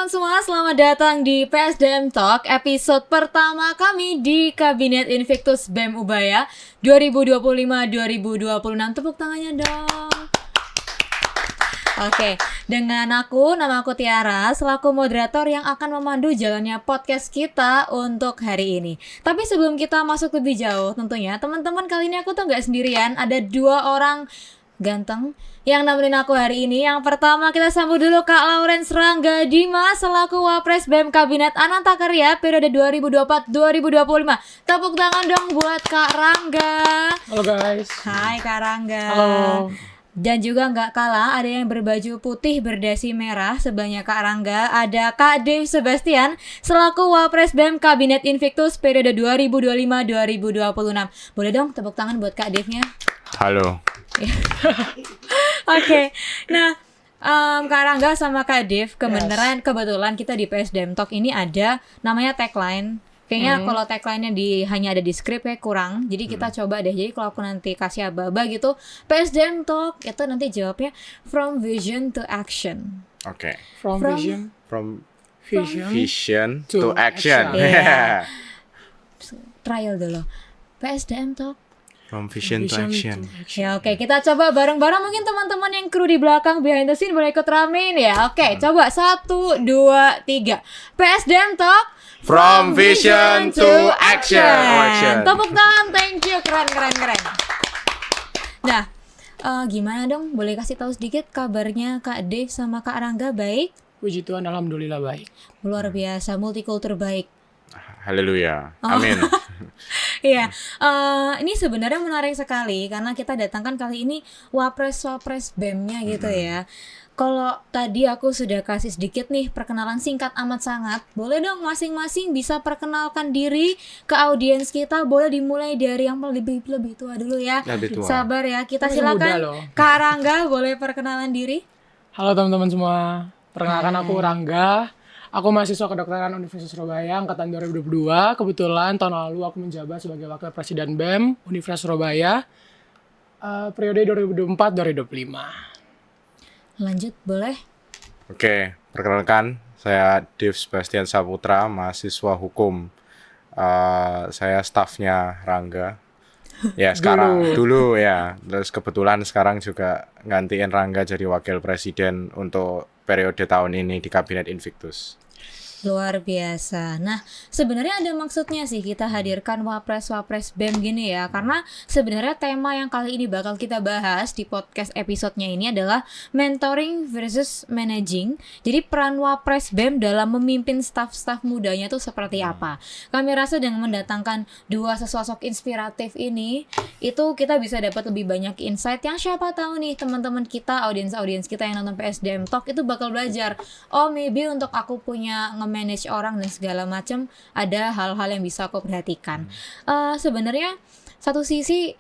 teman-teman semua, selamat datang di PSDM Talk, episode pertama kami di Kabinet Invictus BEM Ubaya 2025-2026. Tepuk tangannya dong. Oke, dengan nama aku Tiara, selaku moderator yang akan memandu jalannya podcast kita untuk hari ini. Tapi sebelum kita masuk lebih jauh, tentunya teman-teman, kali ini aku tuh nggak sendirian, ada 2 orang ganteng yang nemenin aku hari ini. Yang pertama kita sambut dulu Kak Lawrence Rangga Dimas selaku Wapres BEM Kabinet Anantakarya periode 2024-2025. Tepuk tangan dong buat Kak Rangga. Halo guys. Hai Kak Rangga. Halo. Dan juga nggak kalah ada yang berbaju putih berdasi merah sebelahnya Kak Rangga, ada Kak Dave Sebastian selaku Wapres BEM Kabinet Invictus periode 2025-2026. Boleh dong tepuk tangan buat Kak Dave-nya. Halo. Oke. Nah, Kak Rangga sama Kak Dev, kebetulan kita di PSDM Talk ini ada namanya tagline. Kayaknya kalau tagline-nya hanya ada di skrip kayak kurang. Jadi kita coba deh. Jadi kalau aku nanti kasih aba-aba gitu, PSDM Talk itu nanti jawabnya from vision to action. Oke. From vision to action. Yeah. Trial dulu. PSDM Talk. From vision to action. Ya oke, kita coba bareng-bareng. Mungkin teman-teman yang kru di belakang behind the scene boleh ikut ramein ya. Oke, coba 1, 2, 3. PSDM Talk From vision to action. Tepuk tangan, thank you, keren. Nah, gimana dong? Boleh kasih tahu sedikit kabarnya Kak Dave sama Kak Rangga? Baik? Puji Tuhan, alhamdulillah baik. Luar biasa, multikultur baik. Haleluya. Amin. Iya, ini sebenarnya menarik sekali karena kita datangkan kali ini Wapres BEM-nya gitu ya. Kalau tadi aku sudah kasih sedikit nih perkenalan singkat amat sangat, boleh dong masing-masing bisa perkenalkan diri ke audiens kita. Boleh dimulai dari yang lebih tua dulu ya. Lebih tua. Sabar ya, kita Masih silakan. muda loh. Kak Rangga boleh perkenalan diri. Halo teman-teman semua. Perkenalkan aku Rangga. Aku mahasiswa kedokteran Universitas Surabaya angkatan 2022. Kebetulan tahun lalu aku menjabat sebagai Wakil Presiden BEM Universitas Surabaya periode 2024-2025. Lanjut, boleh? Oke, perkenalkan saya Dave Sebastian Saputra, mahasiswa hukum. Saya stafnya Rangga. Ya, sekarang dulu ya. Terus kebetulan sekarang juga gantiin Rangga jadi Wakil Presiden untuk periode tahun ini di Kabinet Invictus. Luar biasa. Nah, sebenarnya ada maksudnya sih kita hadirkan Wapres BEM gini ya. Karena sebenarnya tema yang kali ini bakal kita bahas di podcast episodenya ini adalah mentoring versus managing. Jadi peran Wapres BEM dalam memimpin staf-staf mudanya tuh seperti apa. Kami rasa dengan mendatangkan 2 sosok inspiratif ini, itu kita bisa dapat lebih banyak insight yang siapa tahu nih teman-teman kita, audiens kita yang nonton PSDM Talk itu bakal belajar. Oh, maybe untuk aku punya manage orang dan segala macam ada hal-hal yang bisa aku perhatikan. Sebenarnya satu sisi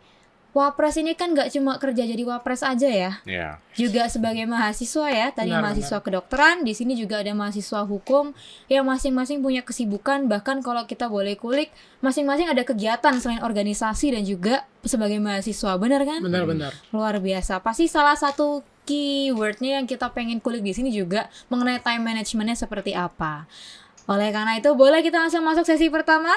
Wapres ini kan gak cuma kerja jadi Wapres aja ya. Yeah. Juga sebagai mahasiswa ya. Tadi mahasiswa benar. kedokteran, di sini juga ada mahasiswa hukum yang masing-masing punya kesibukan. Bahkan kalau kita boleh kulik, masing-masing ada kegiatan selain organisasi dan juga sebagai mahasiswa. Benar kan? Benar-benar. Luar biasa. Pasti salah satu keywordnya yang kita pengen kulik di sini juga mengenai time managementnya seperti apa. Oleh karena itu, boleh kita langsung masuk sesi pertama?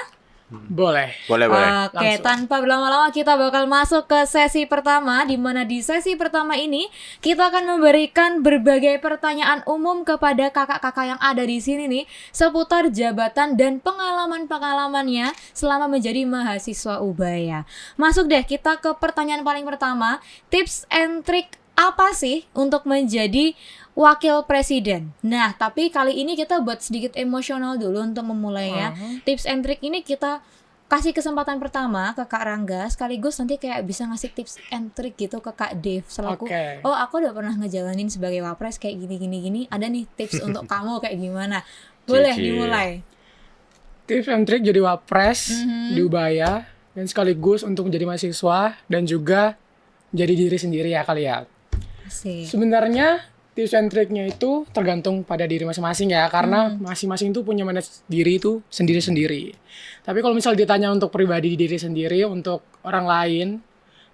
Boleh. Boleh. Oke, tanpa berlama-lama kita bakal masuk ke sesi pertama, di mana di sesi pertama ini kita akan memberikan berbagai pertanyaan umum kepada kakak-kakak yang ada di sini nih seputar jabatan dan pengalaman-pengalamannya selama menjadi mahasiswa Ubaya. Masuk deh kita ke pertanyaan paling pertama, tips and trick apa sih untuk menjadi wakil presiden? Nah, tapi kali ini kita buat sedikit emosional dulu untuk memulainya. Tips and trick ini kita kasih kesempatan pertama ke Kak Rangga, sekaligus nanti kayak bisa ngasih tips and trick gitu ke Kak Dave selaku, oh aku udah pernah ngejalanin sebagai wapres kayak gini, ada nih tips untuk kamu kayak gimana? Boleh dimulai. Tips and trick jadi Wapres di Ubaya dan sekaligus untuk menjadi mahasiswa dan juga menjadi diri sendiri ya kali ya. Asik. Sebenarnya tips and trick-nya itu tergantung pada diri masing-masing ya, karena masing-masing itu punya manage diri itu sendiri-sendiri. Tapi kalau misal ditanya untuk pribadi diri sendiri, untuk orang lain,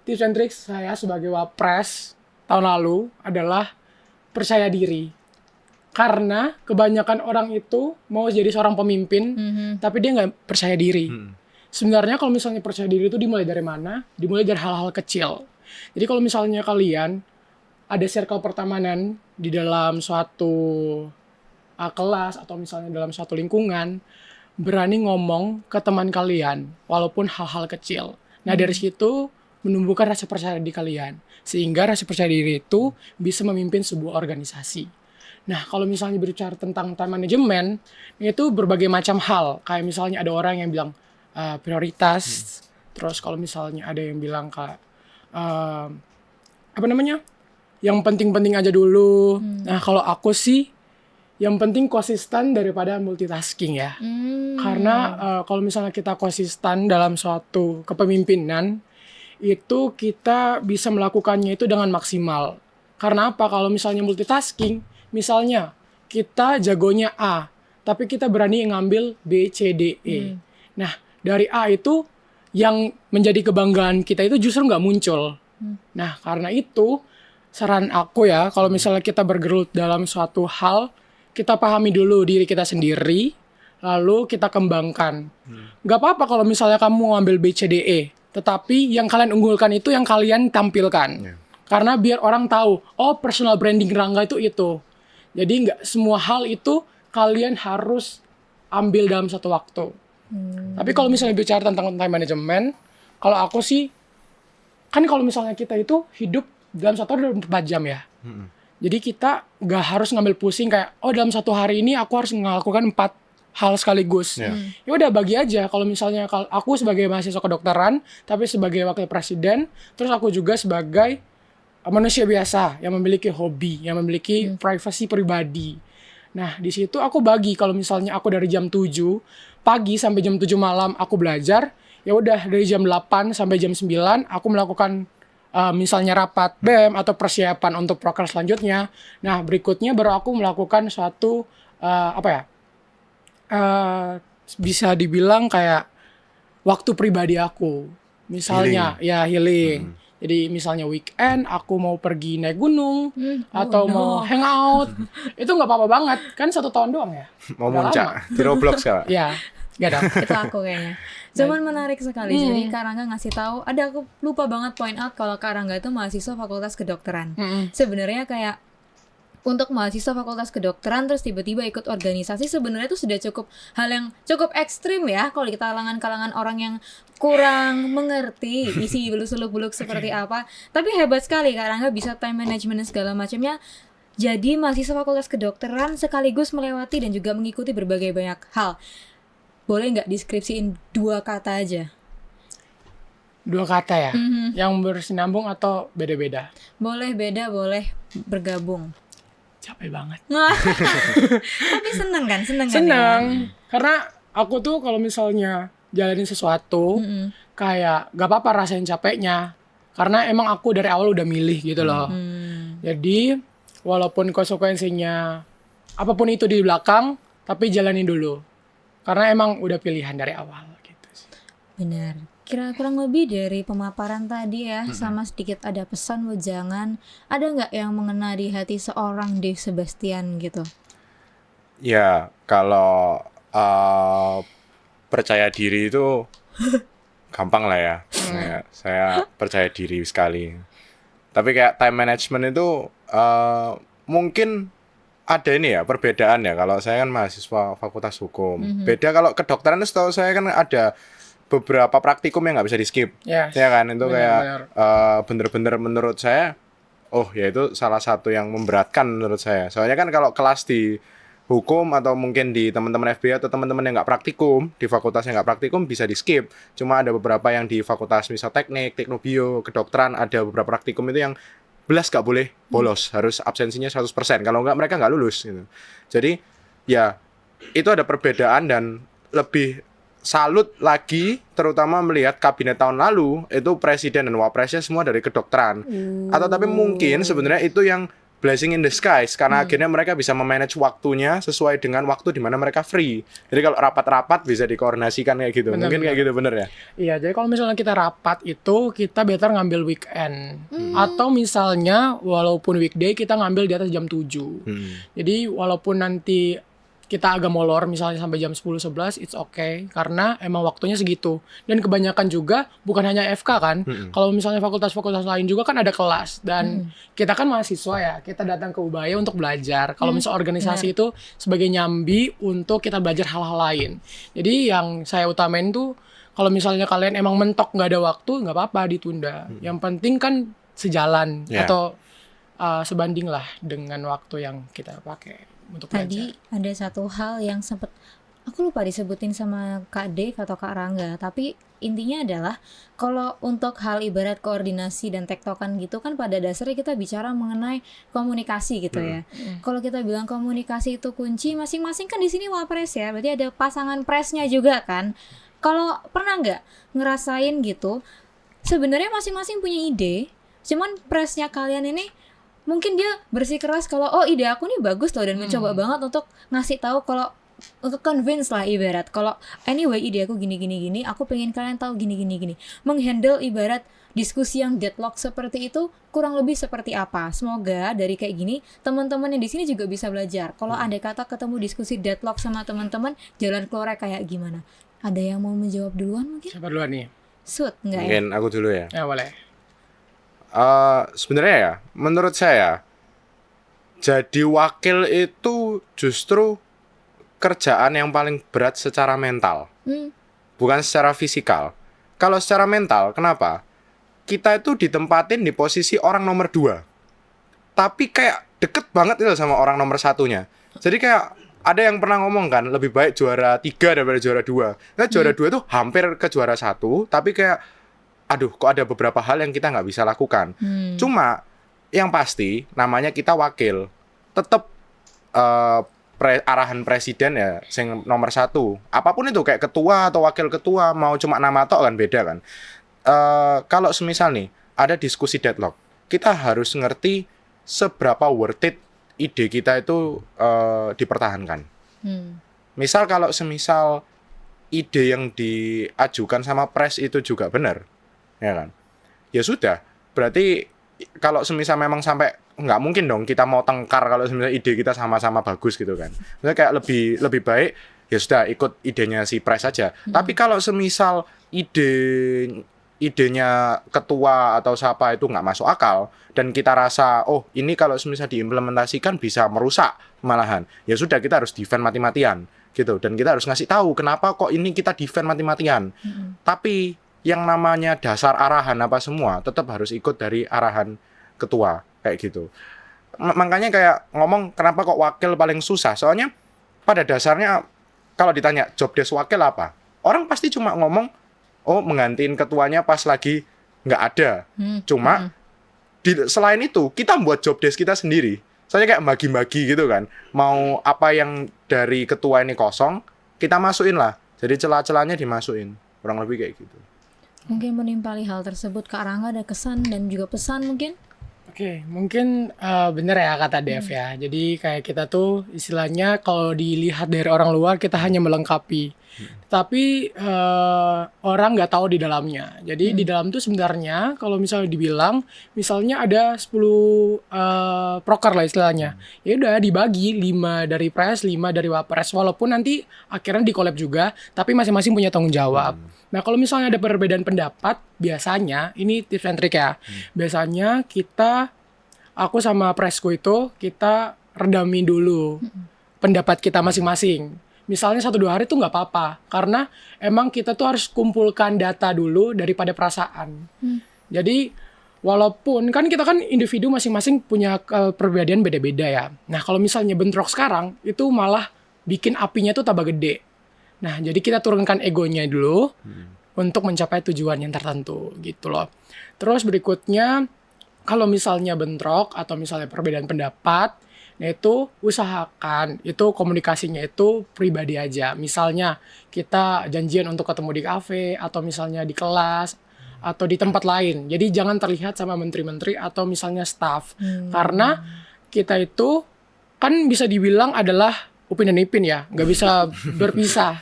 tips and trick saya sebagai Wapres tahun lalu adalah percaya diri. Karena kebanyakan orang itu mau jadi seorang pemimpin, tapi dia nggak percaya diri. Sebenarnya kalau misalnya percaya diri itu dimulai dari mana? Dimulai dari hal-hal kecil. Jadi kalau misalnya kalian ada circle pertemanan di dalam suatu kelas atau misalnya dalam suatu lingkungan, berani ngomong ke teman kalian, walaupun hal-hal kecil. Nah dari situ menumbuhkan rasa percaya diri kalian. Sehingga rasa percaya diri itu bisa memimpin sebuah organisasi. Nah, kalau misalnya berbicara tentang time management, itu berbagai macam hal. Kayak misalnya ada orang yang bilang prioritas. Terus kalau misalnya ada yang bilang yang penting-penting aja dulu. Nah, kalau aku sih, yang penting konsisten daripada multitasking ya. Karena kalau misalnya kita konsisten dalam suatu kepemimpinan, itu kita bisa melakukannya itu dengan maksimal. Karena apa? Kalau misalnya multitasking, misalnya kita jagonya A, tapi kita berani ngambil B, C, D, E. Nah, dari A itu yang menjadi kebanggaan kita itu justru nggak muncul. Nah, karena itu saran aku ya, kalau misalnya kita bergelut dalam suatu hal, kita pahami dulu diri kita sendiri, lalu kita kembangkan. Nggak apa-apa kalau misalnya kamu ngambil B, C, D, E, tetapi yang kalian unggulkan itu yang kalian tampilkan. Karena biar orang tahu, oh personal branding Rangga itu. Jadi nggak semua hal itu kalian harus ambil dalam satu waktu. Tapi kalau misalnya bicara tentang time management, kalau aku sih, kan kalau misalnya kita itu hidup dalam satu hari 24 jam ya. Jadi kita nggak harus ngambil pusing kayak, oh dalam satu hari ini aku harus melakukan 4 hal sekaligus. Ya udah bagi aja. Kalau misalnya kalau aku sebagai mahasiswa kedokteran, tapi sebagai wakil presiden, terus aku juga sebagai manusia biasa yang memiliki hobi, yang memiliki privasi pribadi. Nah, di situ aku bagi kalau misalnya aku dari jam 7 pagi sampai jam 7 malam aku belajar, ya udah dari jam 8 sampai jam 9 aku melakukan misalnya rapat BEM atau persiapan untuk proker selanjutnya. Nah, berikutnya baru aku melakukan suatu bisa dibilang kayak waktu pribadi aku. Misalnya ya healing. Jadi misalnya weekend aku mau pergi naik gunung atau mau hangout, itu nggak apa-apa banget, kan 1 tahun doang ya. Mau muncak di Roblox kan? Ya, nggak ada. Itu aku kayaknya. Cuman menarik sekali. Jadi Kak Rangga ngasih tahu, aku lupa banget point out kalau Kak Rangga itu mahasiswa Fakultas Kedokteran. Sebenarnya kayak untuk mahasiswa Fakultas Kedokteran terus tiba-tiba ikut organisasi sebenarnya itu sudah cukup hal yang cukup ekstrim ya kalau di kalangan orang yang kurang mengerti isi seluk-beluk seperti apa. Tapi hebat sekali Kak Rangga bisa time management dan segala macamnya. Jadi mahasiswa Fakultas Kedokteran sekaligus melewati dan juga mengikuti berbagai banyak hal. Boleh nggak deskripsiin 2 kata aja? 2 kata ya? Yang bersinambung atau beda-beda? Boleh beda, boleh bergabung. Capek banget. Tapi seneng kan? Seneng. Karena aku tuh kalau misalnya jalanin sesuatu, kayak gak apa-apa rasain capeknya. Karena emang aku dari awal udah milih gitu loh. Jadi walaupun konsekuensinya apapun itu di belakang, tapi jalanin dulu. Karena emang udah pilihan dari awal gitu sih. Benar. Kurang lebih dari pemaparan tadi ya, sama sedikit ada pesan wejangan, ada nggak yang mengena di hati seorang Dave Sebastian gitu? Ya, kalau percaya diri itu gampang lah ya. Saya percaya diri sekali. Tapi kayak time management itu mungkin ada ini ya perbedaan ya. Kalau saya kan mahasiswa Fakultas Hukum, beda kalau kedokteran itu setahu saya kan ada beberapa praktikum yang nggak bisa di skip, ya kan itu kayak bener-bener menurut saya, ya itu salah satu yang memberatkan menurut saya. Soalnya kan kalau kelas di hukum atau mungkin di teman-teman FB atau teman-teman yang nggak praktikum di fakultas yang nggak praktikum bisa di skip. Cuma ada beberapa yang di fakultas misal teknik, teknobio, kedokteran ada beberapa praktikum itu yang belas nggak boleh bolos, harus absensinya 100%. Kalau nggak mereka nggak lulus gitu. Jadi ya itu ada perbedaan dan lebih salut lagi terutama melihat kabinet tahun lalu itu presiden dan wapresnya semua dari kedokteran. Atau tapi mungkin sebenarnya itu yang blessing in disguise karena akhirnya mereka bisa memanage waktunya sesuai dengan waktu di mana mereka free. Jadi kalau rapat-rapat bisa dikoordinasikan kayak gitu. Bener, Mungkin kayak gitu bener ya. Iya, jadi kalau misalnya kita rapat itu kita better ngambil weekend. Atau misalnya walaupun weekday kita ngambil di atas jam 7. Jadi walaupun nanti kita agak molor misalnya sampai jam 10-11, it's okay karena emang waktunya segitu. Dan kebanyakan juga bukan hanya FK kan. Kalau misalnya fakultas-fakultas lain juga kan ada kelas dan kita kan mahasiswa ya, kita datang ke Ubaya untuk belajar. Kalau misalnya organisasi itu sebagai nyambi untuk kita belajar hal-hal lain. Jadi yang saya utamain tuh kalau misalnya kalian emang mentok nggak ada waktu, nggak apa-apa ditunda. Yang penting kan sejalan atau sebanding lah dengan waktu yang kita pakai untuk belajar. Tadi ada satu hal yang sempat aku lupa disebutin sama Kak Dev atau Kak Rangga, tapi intinya adalah kalau untuk hal ibarat koordinasi dan tektokan gitu kan pada dasarnya kita bicara mengenai komunikasi gitu ya. Kalau kita bilang komunikasi itu kunci, masing-masing kan di sini wapres ya, berarti ada pasangan presnya juga kan. Kalau pernah nggak ngerasain gitu, sebenarnya masing-masing punya ide, cuman presnya kalian ini mungkin dia bersikeras kalau oh ide aku nih bagus loh dan mencoba banget untuk ngasih tahu kalau untuk convince lah ibarat kalau anyway ide aku gini aku pengen kalian tahu gini menghandle ibarat diskusi yang deadlock seperti itu kurang lebih seperti apa. Semoga dari kayak gini teman-teman yang di sini juga bisa belajar kalau ada kata ketemu diskusi deadlock sama teman-teman jalan keluarnya kayak gimana. Ada yang mau menjawab duluan mungkin? Siapa duluan nih? Sud enggak ya? Mungkin aku dulu ya. Ya boleh. Sebenarnya ya, menurut saya jadi wakil itu justru kerjaan yang paling berat secara mental, bukan secara fisikal. Kalau secara mental, kenapa? Kita itu ditempatin di posisi orang nomor 2, tapi kayak deket banget itu sama orang nomor 1-nya. Jadi kayak ada yang pernah ngomong kan, lebih baik juara 3 daripada juara 2. Nah juara 2 itu hampir ke juara 1, tapi kayak aduh, kok ada beberapa hal yang kita nggak bisa lakukan. Cuma yang pasti namanya kita wakil, tetap arahan presiden ya, yang nomor 1. Apapun itu kayak ketua atau wakil ketua, mau cuma nama tok kan beda kan. Kalau semisal nih ada diskusi deadlock, kita harus ngerti seberapa worth it ide kita itu dipertahankan. Misal kalau semisal ide yang diajukan sama pres itu juga benar. Ya kan, ya sudah. Berarti kalau semisal memang sampai nggak mungkin dong kita mau tengkar kalau semisal ide kita sama-sama bagus gitu kan. Maksudnya kayak lebih baik ya sudah ikut idenya si pres saja. Tapi kalau semisal idenya ketua atau siapa itu nggak masuk akal dan kita rasa oh ini kalau semisal diimplementasikan bisa merusak malahan, ya sudah kita harus defend mati-matian gitu dan kita harus ngasih tahu kenapa kok ini kita defend mati-matian. Tapi yang namanya dasar arahan apa semua tetap harus ikut dari arahan ketua kayak gitu. Makanya kayak ngomong kenapa kok wakil paling susah, soalnya pada dasarnya kalau ditanya job desk wakil apa, orang pasti cuma ngomong oh menggantiin ketuanya pas lagi nggak ada. Cuma selain itu kita buat job desk kita sendiri, soalnya kayak bagi-bagi gitu kan, mau apa yang dari ketua ini kosong kita masukin lah, jadi celah-celahnya dimasukin, kurang lebih kayak gitu. Mungkin menimpali hal tersebut Kak Rangga ada kesan dan juga pesan mungkin? Oke, mungkin bener ya kata Dev ya. Jadi kayak kita tuh istilahnya kalau dilihat dari orang luar kita hanya melengkapi. Tapi orang nggak tahu di dalamnya. Jadi di dalam tuh sebenarnya kalau misalnya dibilang, misalnya ada 10 proker lah istilahnya. Ya udah dibagi 5 dari pres, 5 dari wapres. Walaupun nanti akhirnya di-collab juga, tapi masing-masing punya tanggung jawab. Nah kalau misalnya ada perbedaan pendapat, biasanya, ini tips and trick ya. Biasanya aku sama presku itu, kita redamin dulu pendapat kita masing-masing. Misalnya 1-2 hari tuh nggak apa-apa. Karena emang kita tuh harus kumpulkan data dulu daripada perasaan. Jadi walaupun kan kita kan individu masing-masing punya perbedaan beda-beda ya. Nah kalau misalnya bentrok sekarang, itu malah bikin apinya tuh tambah gede. Nah, jadi kita turunkan egonya dulu untuk mencapai tujuan yang tertentu gitu loh. Terus berikutnya, kalau misalnya bentrok atau misalnya perbedaan pendapat, nah itu usahakan itu komunikasinya itu pribadi aja. Misalnya kita janjian untuk ketemu di kafe atau misalnya di kelas atau di tempat lain. Jadi jangan terlihat sama menteri-menteri atau misalnya staff. Karena kita itu kan bisa dibilang adalah Upin dan Ipin ya, nggak bisa berpisah.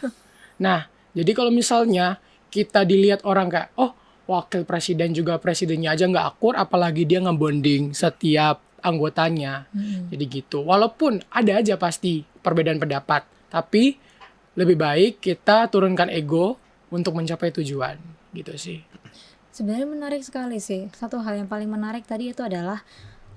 Nah, jadi kalau misalnya kita dilihat orang kayak, oh wakil presiden juga presidennya aja nggak akur, apalagi dia ngebonding setiap anggotanya. Jadi gitu. Walaupun ada aja pasti perbedaan pendapat, tapi lebih baik kita turunkan ego untuk mencapai tujuan. Gitu sih. Sebenarnya menarik sekali sih. Satu hal yang paling menarik tadi itu adalah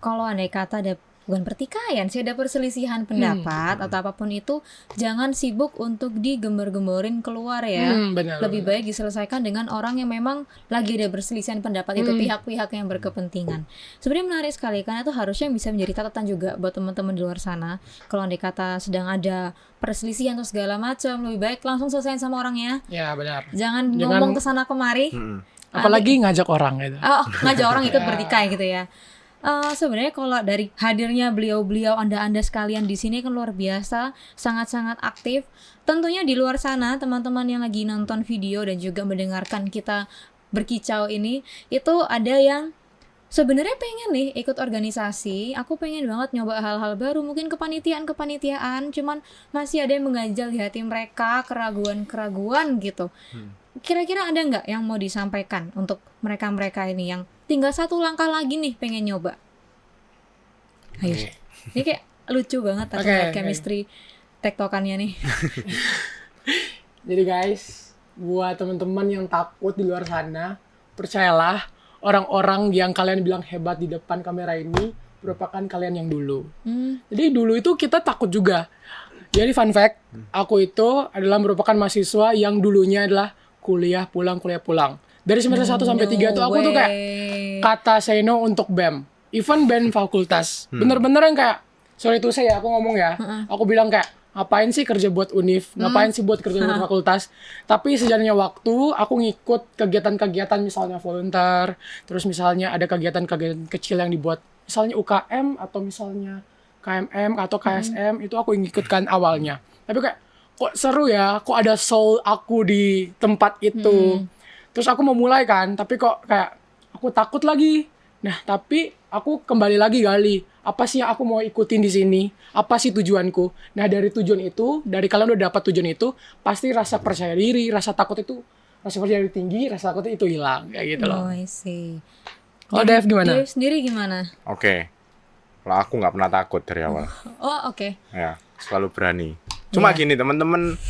kalau andai kata ada bukan pertikaian sih, ada perselisihan pendapat atau apapun itu, jangan sibuk untuk digembar-gemborin keluar ya. Benar, Lebih benar. baik diselesaikan dengan orang yang memang lagi ada perselisihan pendapat itu, pihak-pihak yang berkepentingan. Sebenarnya menarik sekali karena itu harusnya bisa menjadi catatan juga buat teman-teman di luar sana. Kalau andai kata sedang ada perselisihan atau segala macam, lebih baik langsung selesaiin sama orangnya. Ya benar. Jangan ngomong kesana kemari. Apalagi ngajak orang gitu. Oh, ngajak orang ikut bertikai gitu ya. Sebenarnya kalau dari hadirnya beliau-beliau Anda sekalian di sini kan luar biasa, sangat-sangat aktif. Tentunya di luar sana teman-teman yang lagi nonton video dan juga mendengarkan kita berkicau ini, itu ada yang sebenarnya pengen nih ikut organisasi. Aku pengen banget nyoba hal-hal baru, mungkin kepanitiaan, cuman masih ada yang mengganjal di hati mereka, keraguan-keraguan gitu. Kira-kira ada nggak yang mau disampaikan untuk mereka-mereka ini yang tinggal satu langkah lagi nih pengen nyoba? Ayo, ini kayak lucu banget aku lihat chemistry tektokannya nih. Jadi guys, buat teman-teman yang takut di luar sana, percayalah orang-orang yang kalian bilang hebat di depan kamera ini merupakan kalian yang dulu. Jadi dulu itu kita takut juga. Jadi fun fact, aku itu adalah merupakan mahasiswa yang dulunya adalah kuliah pulang. Dari semester 1 sampai 3 tuh aku tuh kayak kata say no untuk BEM. Even BEM fakultas. Bener-bener yang kayak, sorry tuh saya aku ngomong ya. Aku bilang kayak, ngapain sih kerja buat univ? Ngapain sih buat kerja buat fakultas? Tapi sejalannya waktu, aku ngikut kegiatan-kegiatan misalnya volunteer. Terus misalnya ada kegiatan-kegiatan kecil yang dibuat. Misalnya UKM atau misalnya KMM atau KSM. Itu aku ngikutkan awalnya. Tapi kayak, kok seru ya? Kok ada soul aku di tempat itu? Terus aku mau mulai kan, tapi kok kayak aku takut lagi. Nah, tapi aku kembali lagi gali, apa sih yang aku mau ikutin di sini? Apa sih tujuanku? Nah, dari tujuan itu, dari kalian udah dapat tujuan itu, pasti rasa percaya diri, rasa takut itu, rasa percaya diri tinggi, rasa takut itu hilang, kayak gitu loh. Oh, I see. Kalau Dev gimana? Dev sendiri gimana? Oke. Kalau aku nggak pernah takut dari awal. Oh, oke. Ya, selalu berani. Cuma gini teman-teman,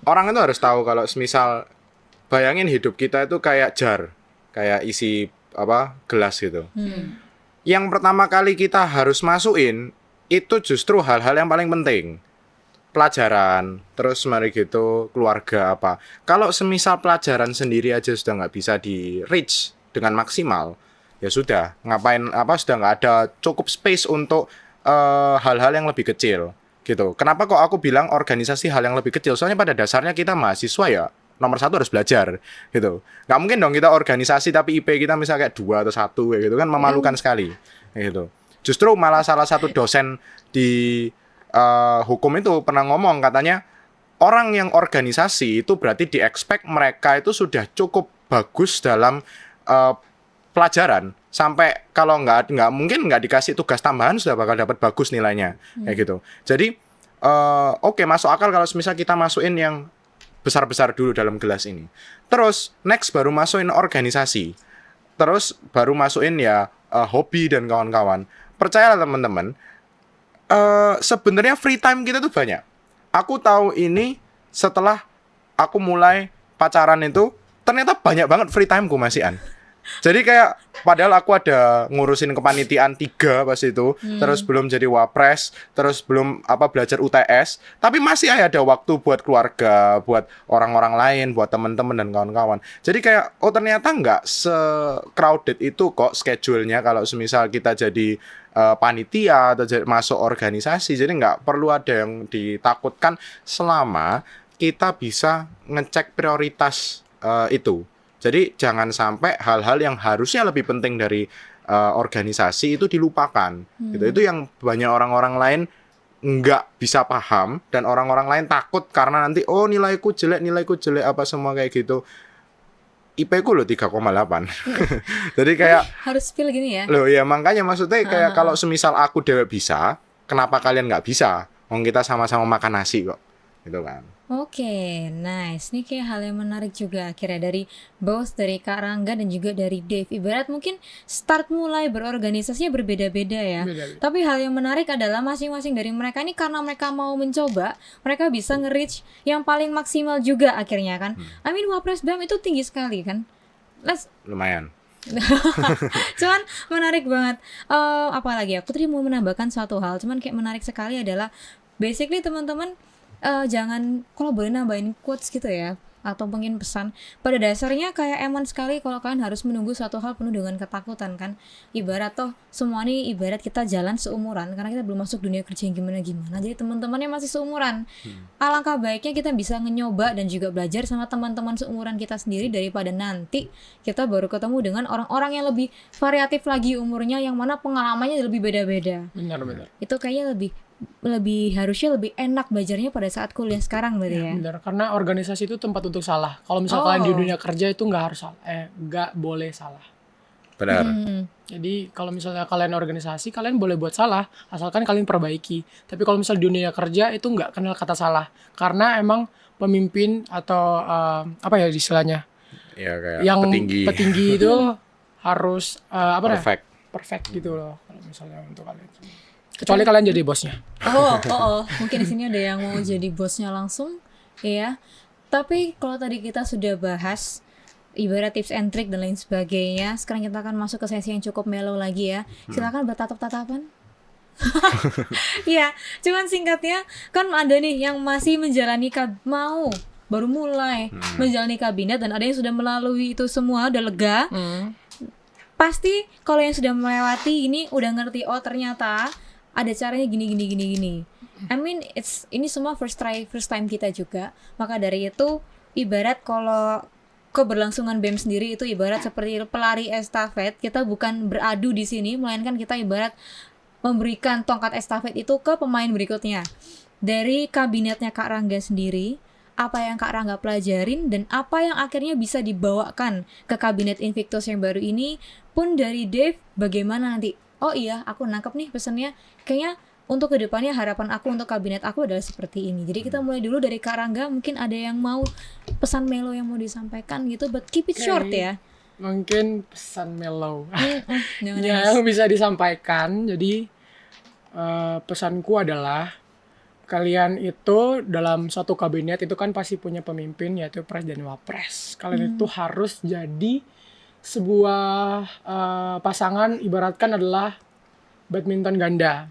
orang itu harus tahu kalau semisal bayangin hidup kita itu kayak jar, kayak isi gelas gitu. Yang pertama kali kita harus masukin itu justru hal-hal yang paling penting. Pelajaran, terus mari gitu keluarga apa. Kalau semisal pelajaran sendiri aja sudah nggak bisa di reach dengan maksimal, ya sudah ngapain sudah nggak ada cukup space untuk hal-hal yang lebih kecil gitu. Kenapa kok aku bilang organisasi hal yang lebih kecil? Soalnya pada dasarnya kita mahasiswa ya nomor 1 harus belajar gitu. Nggak mungkin dong kita organisasi tapi IP kita misalnya kayak 2 atau 1 kayak gitu kan memalukan sekali kayak gitu. Justru malah salah satu dosen di hukum itu pernah ngomong katanya orang yang organisasi itu berarti di-expect mereka itu sudah cukup bagus dalam pelajaran sampai kalau nggak mungkin nggak dikasih tugas tambahan sudah bakal dapat bagus nilainya kayak gitu. Jadi oke, masuk akal kalau misal kita masukin yang besar-besar dulu dalam gelas ini. Terus next baru masukin organisasi. Terus baru masukin ya hobi dan kawan-kawan. Percayalah teman-teman, sebenarnya free time kita tuh banyak. Aku tahu ini setelah aku mulai pacaran itu ternyata banyak banget free timeku masih An. Jadi kayak padahal aku ada ngurusin kepanitiaan 3 pas itu, terus belum jadi wapres, terus belum belajar UTS, tapi masih ada waktu buat keluarga, buat orang-orang lain, buat teman-teman dan kawan-kawan. Jadi kayak ternyata nggak se-crowded itu kok schedule-nya kalau semisal kita jadi panitia atau masuk organisasi. Jadi nggak perlu ada yang ditakutkan selama kita bisa ngecek prioritas itu. Jadi jangan sampai hal-hal yang harusnya lebih penting dari organisasi itu dilupakan. Gitu. Itu yang banyak orang-orang lain nggak bisa paham dan orang-orang lain takut karena nanti nilaiku jelek apa semua kayak gitu. IP ku loh 3,8. Jadi kayak Harus spill gini ya. loh ya makanya maksudnya kayak kalau semisal aku dewek bisa, kenapa kalian nggak bisa? Wong kita sama-sama makan nasi kok. Gitu kan. Oke, nice. Ini kayak hal yang menarik juga akhirnya dari both dari Kak Rangga dan juga dari Dave. Ibarat mungkin start mulai berorganisasinya berbeda-beda ya. Beda-beda. Tapi hal yang menarik adalah masing-masing dari mereka ini karena mereka mau mencoba, mereka bisa nge-reach yang paling maksimal juga akhirnya kan. I mean Wapres BEM itu tinggi sekali kan. Lumayan. Cuman menarik banget. Apalagi aku tadi mau menambahkan satu hal, cuman kayak menarik sekali adalah basically teman-teman jangan, kalau boleh nambahin quotes gitu ya, atau mungkin pesan, pada dasarnya kayak eman sekali kalau kalian harus menunggu suatu hal penuh dengan ketakutan kan. Ibarat toh semua nih ibarat kita jalan seumuran, karena kita belum masuk dunia kerja yang gimana-gimana, jadi teman-temannya masih seumuran. Alangkah baiknya kita bisa nyoba dan juga belajar sama teman-teman seumuran kita sendiri, daripada nanti kita baru ketemu dengan orang-orang yang lebih variatif lagi umurnya, yang mana pengalamannya lebih beda-beda. Benar. Itu kayaknya harusnya lebih enak belajarnya pada saat kuliah sekarang berarti ya. Benar, karena organisasi itu tempat untuk salah. Kalau misalkan di dunia kerja itu nggak harus salah, nggak boleh salah. Benar. Jadi kalau misalnya kalian organisasi, kalian boleh buat salah, asalkan kalian perbaiki. Tapi kalau misalnya di dunia kerja itu nggak kenal kata salah, karena emang pemimpin atau apa ya istilahnya, Ya kayak yang petinggi itu harus perfect. gitu loh. Kalau misalnya untuk kalian, kecuali kalian jadi bosnya. Mungkin di sini ada yang mau jadi bosnya langsung, ya. Tapi kalau tadi kita sudah bahas ibarat tips and trick dan lain sebagainya, sekarang kita akan masuk ke sesi yang cukup mellow lagi ya. Silakan bertatap-tatapan. Iya, cuman singkatnya kan ada nih yang masih menjalani baru mulai menjalani kabinet, dan ada yang sudah melalui itu semua, udah lega. Pasti kalau yang sudah melewati ini udah ngerti, oh ternyata ada caranya gini. I mean ini semua first time kita juga. Maka dari itu ibarat kalau keberlangsungan BEM sendiri itu ibarat seperti pelari estafet. Kita bukan beradu di sini, melainkan kita ibarat memberikan tongkat estafet itu ke pemain berikutnya. Dari kabinetnya Kak Rangga sendiri, apa yang Kak Rangga pelajarin dan apa yang akhirnya bisa dibawakan ke kabinet Invictus yang baru ini, pun dari Dave bagaimana nanti? Oh iya, aku nangkep nih pesannya. Kayaknya untuk kedepannya harapan aku untuk kabinet aku adalah seperti ini. Jadi kita mulai dulu dari Kak Rangga. Mungkin ada yang mau pesan melo yang mau disampaikan gitu, but keep it short ya. Mungkin pesan mellow Jangan yang bisa disampaikan. Jadi pesanku adalah kalian itu dalam suatu kabinet itu kan pasti punya pemimpin, yaitu pres dan wapres. Kalian itu harus jadi sebuah pasangan, ibaratkan adalah badminton ganda.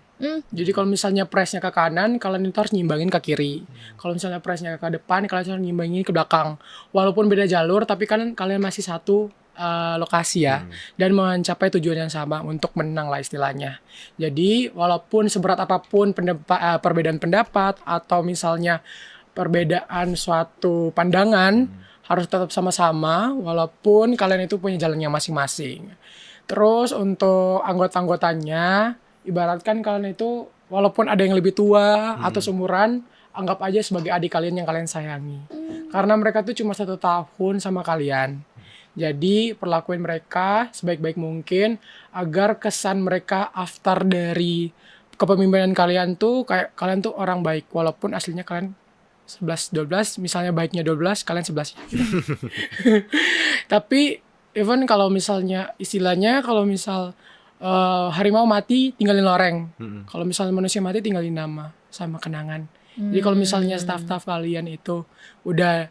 Jadi kalau misalnya presnya ke kanan, kalian itu harus nyimbangin ke kiri. Kalau misalnya presnya ke depan, kalian harus nyimbangin ke belakang. Walaupun beda jalur, tapi kan kalian masih satu lokasi ya, dan mencapai tujuan yang sama untuk menang lah istilahnya. Jadi walaupun seberat apapun perbedaan pendapat atau misalnya perbedaan suatu pandangan, harus tetap sama-sama walaupun kalian itu punya jalannya masing-masing. Terus untuk anggota-anggotanya, ibaratkan kalian itu walaupun ada yang lebih tua atau seumuran, anggap aja sebagai adik kalian yang kalian sayangi. Karena mereka tuh cuma 1 tahun sama kalian. Jadi perlakuin mereka sebaik-baik mungkin agar kesan mereka after dari kepemimpinan kalian tuh kayak kalian tuh orang baik, walaupun aslinya kalian 11-12, misalnya baiknya 12, kalian 11. Tapi even kalau misalnya istilahnya kalau misal harimau mati tinggalin loreng. Kalau misalnya manusia mati tinggalin nama sama kenangan. Jadi kalau misalnya staff-staff kalian itu udah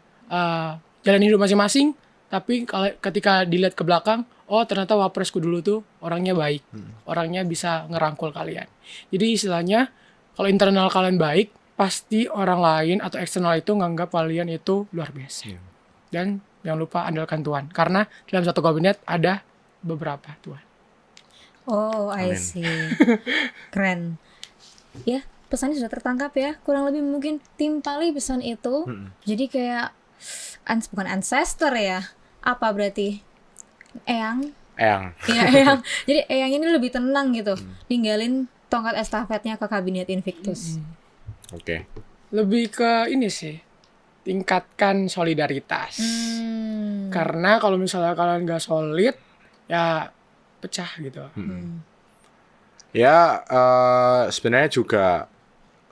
jalan hidup masing-masing, tapi ketika dilihat ke belakang, oh ternyata wapresku dulu tuh orangnya baik. Orangnya bisa ngerangkul kalian. Jadi istilahnya kalau internal kalian baik, pasti orang lain atau eksternal itu nganggap kalian itu luar biasa. Dan jangan lupa andalkan Tuhan, karena dalam satu kabinet ada beberapa Tuhan. Oh, I see. Keren. Ya, pesannya sudah tertangkap ya. Kurang lebih mungkin timpali pesan itu. Jadi kayak bukan ancestor ya. Apa berarti? Eyang. Iya, Eyang. Jadi Eyang ini lebih tenang gitu. Ninggalin tongkat estafetnya ke kabinet Invictus. Oke. Lebih ke ini sih, tingkatkan solidaritas. Karena kalau misalnya kalian nggak solid, ya pecah gitu. Ya, sebenarnya juga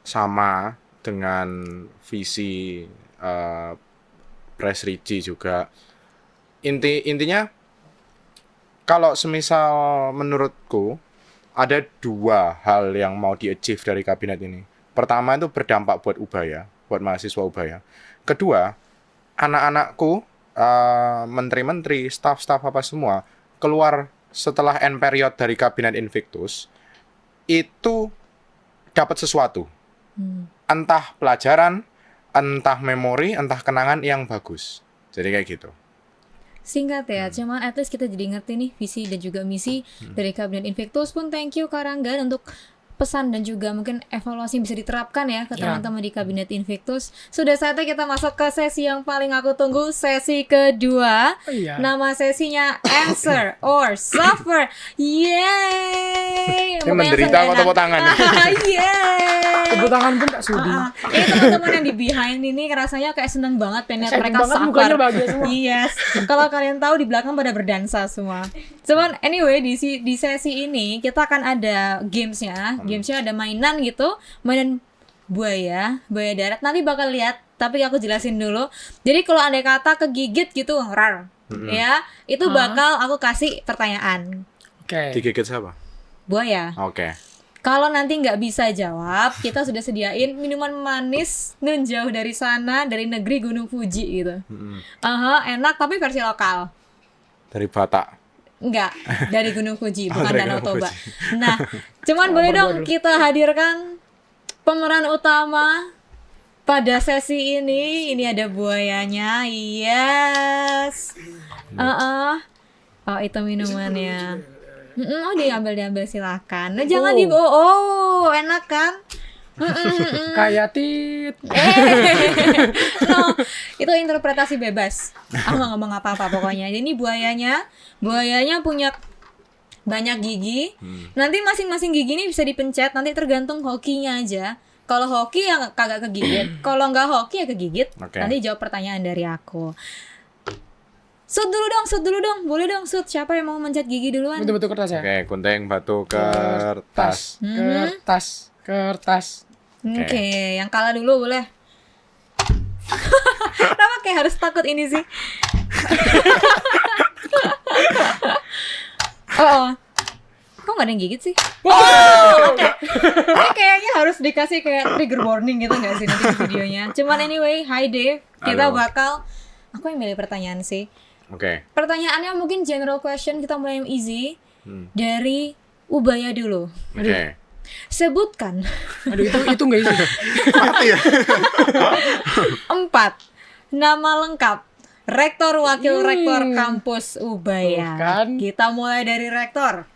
sama dengan visi Press Ricci juga. Intinya kalau semisal menurutku ada 2 hal yang mau di-achieve dari kabinet ini. Pertama itu berdampak buat Ubaya, buat mahasiswa Ubaya. Kedua, anak-anakku, menteri-menteri, staf-staf apa semua keluar setelah end period dari kabinet Invictus itu dapat sesuatu. Entah pelajaran, entah memori, entah kenangan yang bagus. Jadi kayak gitu. Singkat ya, cuman at least kita jadi ngerti nih visi dan juga misi dari Kabinet Invictus pun. Thank you Kak Rangga untuk pesan dan juga mungkin evaluasi yang bisa diterapkan ya ke teman-teman di Kabinet Invictus. Sudah saatnya kita masuk ke sesi yang paling aku tunggu, sesi kedua. Nama sesinya Answer or Suffer. Yeay! Ini menderita apa tepuk tangan? Yeay! Tepuk tangan pun gak sudi. Ini teman-teman yang di behind ini rasanya kayak seneng banget pengen lihat mereka mukanya suffer. bahagia semua. Yes. Kalau kalian tahu di belakang pada berdansa semua. Cuman anyway di sesi ini kita akan ada gamesnya. Gamesnya ada mainan gitu, mainan buaya darat. Nanti bakal lihat, tapi aku jelasin dulu. Jadi kalau andai kata kegigit gitu, rar, ya, itu bakal aku kasih pertanyaan. Oke. Digigit siapa? Buaya. Oke. Kalau nanti nggak bisa jawab, kita sudah sediain minuman manis nun jauh dari sana, dari negeri Gunung Fuji gitu. Enak tapi versi lokal. Dari Batak. Enggak, dari Gunung Fuji, bukan dari Danau Gunung Toba. Fuji. Nah, cuman boleh dong kita hadirkan pemeran utama pada sesi ini. Ini ada buayanya, yes. Oh, itu minumannya. Oh, diambil silakan. Nah, jangan dibawa. Oh, enak kan? Kayak tit. No, itu interpretasi bebas. Aku nggak ngomong apa-apa pokoknya. Ini buayanya punya banyak gigi. Nanti masing-masing gigi ini bisa dipencet. Nanti tergantung hokinya aja. Kalau hoki yang kagak kegigit, kalau nggak hoki ya kegigit. Nanti jawab pertanyaan dari aku. Sud dulu dong. Boleh dong, Sud. Siapa yang mau mencet gigi duluan? Betul-betul kertas ya. Oke, gunting batu kertas. Kertas. Oke, yang kalah dulu boleh. Kenapa kayak harus takut ini sih? Kok gak ada yang gigit sih? Oke. Ini kayaknya harus dikasih kayak trigger warning gitu gak sih nanti di videonya. Cuman anyway, hi Dave. Kita bakal, aku yang milih pertanyaan sih. Oke. Pertanyaannya mungkin general question, kita mulai yang easy. Dari Ubaya dulu. Oke. Sebutkan. Aduh, itu nggak isi. 4 nama lengkap rektor wakil rektor kampus Ubaya. Bukan. Kita mulai dari rektor.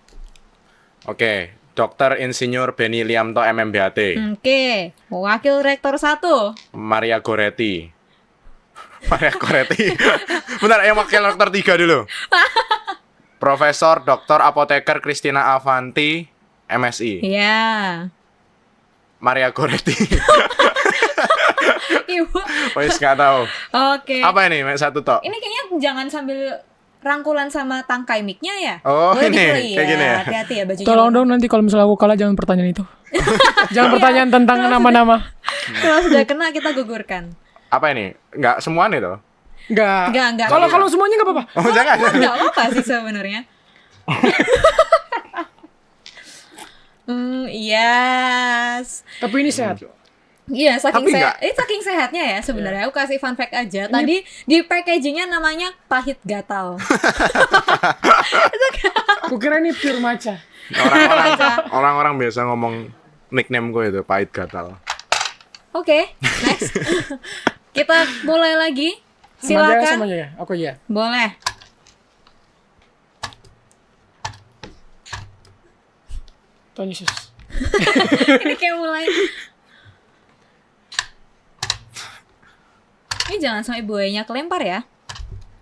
Oke, Dr. Insinyur Beni Liamto MMBHT. Oke, wakil rektor 1. Maria Goretti. Bentar, yang wakil rektor 3 dulu. Profesor Dr. Apoteker Christina Avanti, MSI. Ya. Maria Goretti. Ibu. Wis nggak tahu. Oke. Apa ini? Satu tok. Ini kayaknya jangan sambil rangkulan sama tangkai mic-nya ya. Oh, boleh ini dipilih kayak gini ya. Hati-hati ya bajunya. Tolong dong nanti kalau misalnya aku kalah jangan pertanyaan itu. Jangan pertanyaan tentang nama-nama. Kalau sudah kena kita gugurkan. Apa ini? Nggak semua nih toh? Enggak. Kalau semuanya nggak apa-apa. Oh, jangan. Enggak apa-apa sih sebenarnya. Yes. Tapi ini sehat. Iya, Tapi saking sehatnya ya sebenarnya. Aku kasih fun fact aja. Tadi di packagingnya namanya pahit gatal. Kukira ini pure matcha. Orang-orang biasa ngomong nickname gue itu pahit gatal. Oke, next. Kita mulai lagi. Sama Silakan. aja ya. Aku iya. Boleh. Tuhan Yesus. Ini kayak mulai. Ini jangan sampai buayanya kelempar ya.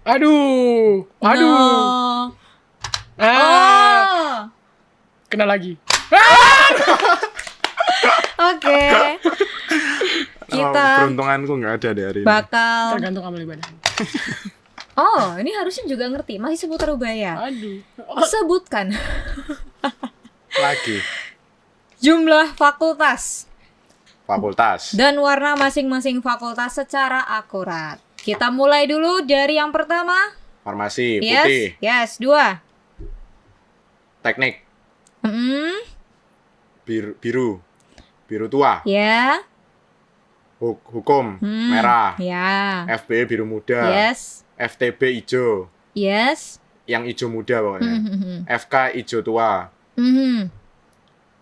Aduh. No. Ah. Kena lagi. Oke. Kita Peruntunganku nggak ada di hari ini. bakal Tergantung amal ibadah. Oh, ini harusnya juga ngerti. Masih seputar ubaya. Aduh. Sebutkan Lagi. jumlah fakultas Fakultas. dan warna masing-masing fakultas secara akurat. Kita mulai dulu dari yang pertama. Farmasi Yes, putih. yes, 2. Teknik Mm, biru. Biru tua. ya. Hukum Hmm, merah. Ya. FB biru muda. Yes. FTB hijau. Yes. Yang hijau muda pokoknya. Mhm. FK hijau tua. Mhm.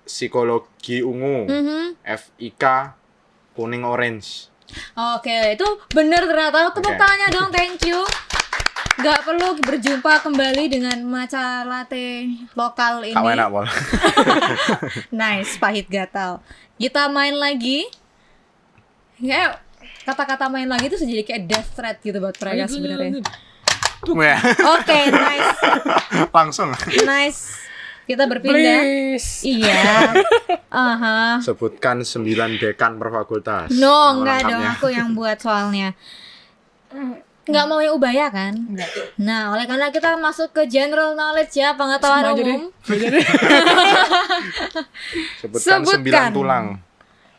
Psikologi ungu. Mhm. FIK kuning orange. Oke, itu benar ternyata. Tepuk Oke. tangannya dong, thank you. Gak perlu berjumpa kembali dengan matcha latte lokal ini. Kak enak pol. Nice, pahit gatal. Kita main lagi. Ya, kata-kata main lagi itu jadi kayak death threat gitu buat mereka sebenarnya. Ya, Oke, nice, langsung. nice. Kita berpindah. Please. Iya. Aha. Sebutkan 9 dekan per fakultas. No, Nama enggak dong, lengkapnya. aku yang buat soalnya. Enggak mau yang ubaya kan? Enggak. Nah, oleh karena kita masuk ke general knowledge ya, pengetahuan Sama aja deh. umum. Aja deh. Sebutkan Sebutkan. 9 tulang.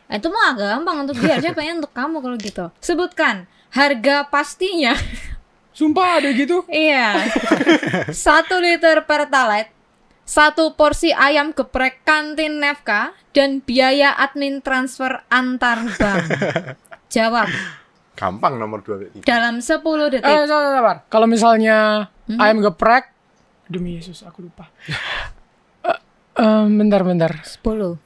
Itu mah gampang untuk dia, siapa yang untuk kamu kalau gitu. Sebutkan harga pastinya. Sumpah ada gitu. Iya. 1 liter Pertalite, 1 porsi ayam geprek kantin Nefka, dan biaya admin transfer antar bank. Jawab Gampang nomor 2. dalam 10 detik. Sabar. Kalau misalnya ayam geprek, demi Yesus aku lupa. Bentar. 10.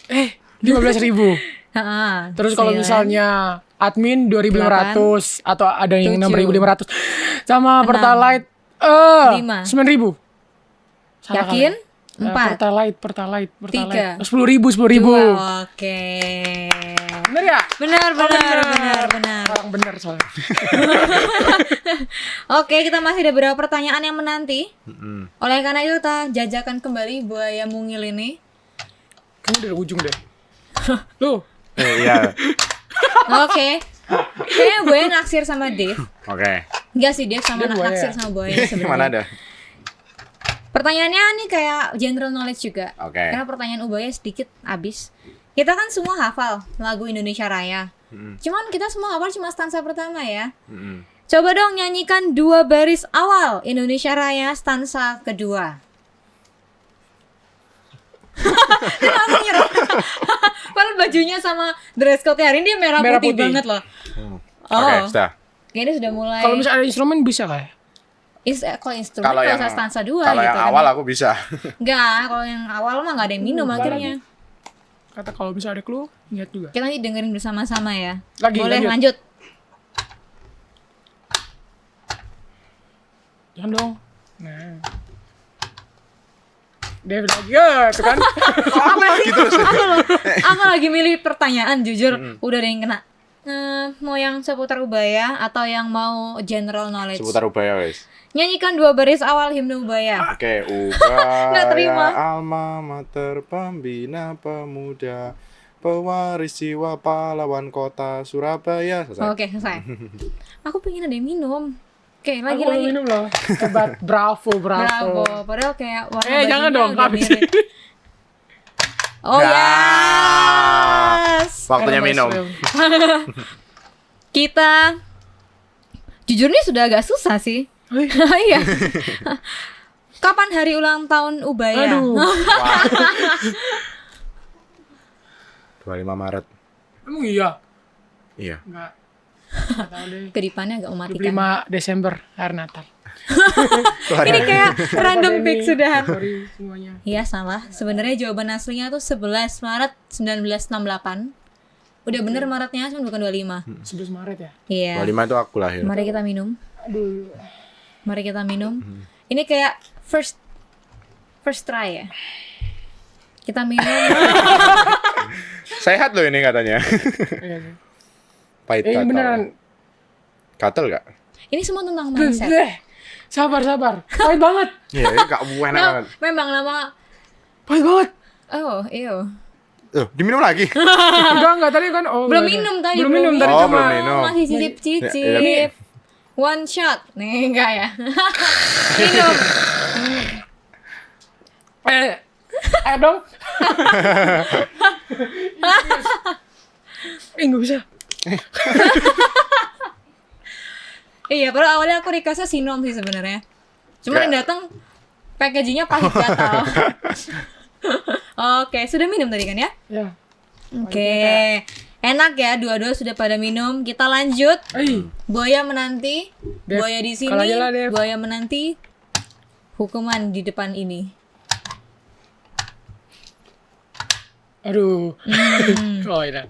15.000. Heeh. Terus kalau misalnya admin 2.500 atau ada yang 7. 6.500 sama 6. Pertalite 5. 9.000. Yakin? 4. Pertalite 3. 10.000. 10.000. Oke. Bener ya? Benar. Orang bener soalnya. Oke, kita masih ada beberapa pertanyaan yang menanti. Mm-mm. Oleh karena itu kita jajakan kembali buaya mungil ini. Kamu dari ujung deh. Loh, Iya. Oke. Kayaknya buaya naksir sama Dave. Oke. Enggak sih, Dave sama Dia buaya. naksir sama buaya Mana sebenarnya. ada? Pertanyaannya nih kayak general knowledge juga. Oke. Karena pertanyaan ubaya sedikit habis. Kita kan semua hafal lagu Indonesia Raya. Cuman kita semua hafal cuma stansa pertama ya. Mm-mm. Coba dong nyanyikan 2 baris awal Indonesia Raya stansa kedua. Dia langsung nyerah. Padahal bajunya sama dress code hari ini dia merah putih banget loh. Oke, sudah. Kayaknya sudah mulai. kalau misalnya ada instrumen bisa kayak? Kalau instrumen Kalau kalau yang usah stansa 2 Kalau gitu yang kan. awal aku bisa. Enggak, kalau yang awal mah enggak ada yang minum akhirnya. Kata kalau misalnya ada clue, ingat juga. Kita nanti dengerin bersama-sama ya. Lagi, Boleh lanjut. lanjut. Jangan dong. Nah. Dia lagi ya, itu kan. Gitu loh. Aku lagi milih pertanyaan jujur, udah ada yang kena. Mau yang seputar ubaya atau yang mau general knowledge? Seputar ubaya wes. Nyanyikan 2 baris awal himne ubaya. Oke, Nggak terima. ubaya alma mater pembina pemuda pewaris jiwa pahlawan kota Surabaya. Selesai. Oke, selesai. Aku pengen ada yang minum. Oke, lagi. Aku mau minum loh. Hebat. Bravo. Bravo. Padahal kayak warna Jangan bajunya dong, udah habis mirip. Oh Ya. yes. Waktunya minum. Kita jujur nih sudah agak susah sih. Iya. Kapan hari ulang tahun ubaya? Aduh. 25 Maret. Emang iya? Iya. Enggak. Enggak tahu deh. Kedipannya agak mematikan. 25 Desember, hari Natal. Ini kayak random pick sudahan. Sorry semuanya. Iya salah. Sebenarnya jawaban aslinya tuh 11 Maret 1968. Udah bener Maretnya, cuma bukan 25. 11 Maret ya? Iya. 25 itu aku lahir. Mari kita minum. Aduh. Mari kita minum. Ini kayak first try ya. Kita minum. Sehat loh ini katanya. Iya sih. Pahit Ini gatal. beneran. Gatel gak? Ini semua tentang mindset. Bleh. Sabar. Pahit banget. Iya, ini gak enak banget. Memang lama. Pahit banget. Oh, iyo. Diminum lagi? Enggak tadi kan. Oh, Belum enggak ada. minum tadi. Belum minum tadi Oh, cuma. belum minum. Masih Ya, cicip-cicip. One shot. Nih, enggak ya. Minum. Dong. Nggak bisa. Iya, padahal awalnya aku request-nya Sinom sih sebenarnya. Cuma yang datang packaging-nya pahit gatal. Oke, sudah minum tadi kan ya? Ya. Oke. Enak ya, dua-dua sudah pada minum. Kita lanjut. Buaya menanti. Dev, Buaya di sini. kalah aja lah, Dev. Buaya menanti. Hukuman di depan ini. Aduh. Oh, iya.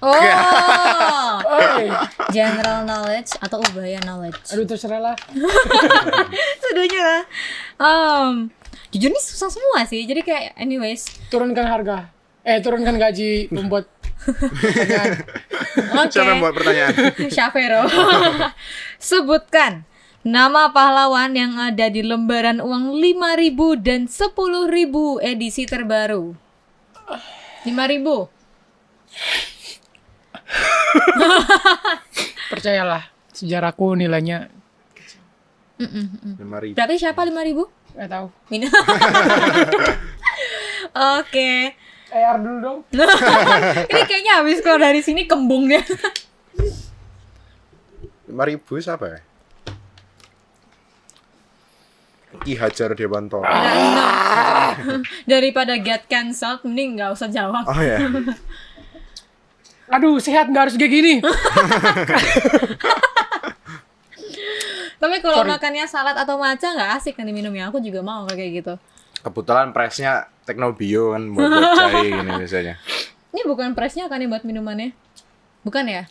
Oh, Oi. general knowledge atau ubaya knowledge. Aduh, terserah lah. Sudahnya. Jujur nih susah semua sih. Jadi kayak anyways. Turunkan harga. Turunkan gaji pembuat. Oke. Siapa yang buat pertanyaan? Syafero. Sebutkan nama pahlawan yang ada di lembaran uang 5.000 dan 10.000 edisi terbaru. 5.000. Percayalah, sejarahku nilainya 5.000. Berarti siapa 5.000? nggak tahu. Mina. Oke. AR dulu dong. Ini kayaknya habis keluar dari sini kembung dia. 5.000 siapa ya? Ki Hajar Dewantoro. Daripada get cancelled, mending nggak usah jawab. Oh ya. Aduh, sehat nggak harus kayak gini. Tapi kalau makannya salad atau matcha nggak asik kan diminumnya. Aku juga mau kayak gitu. Kebetulan presnya Teknobio kan buat jahe gini biasanya. Ini bukan price-nya kan yang buat minumannya? Bukan ya?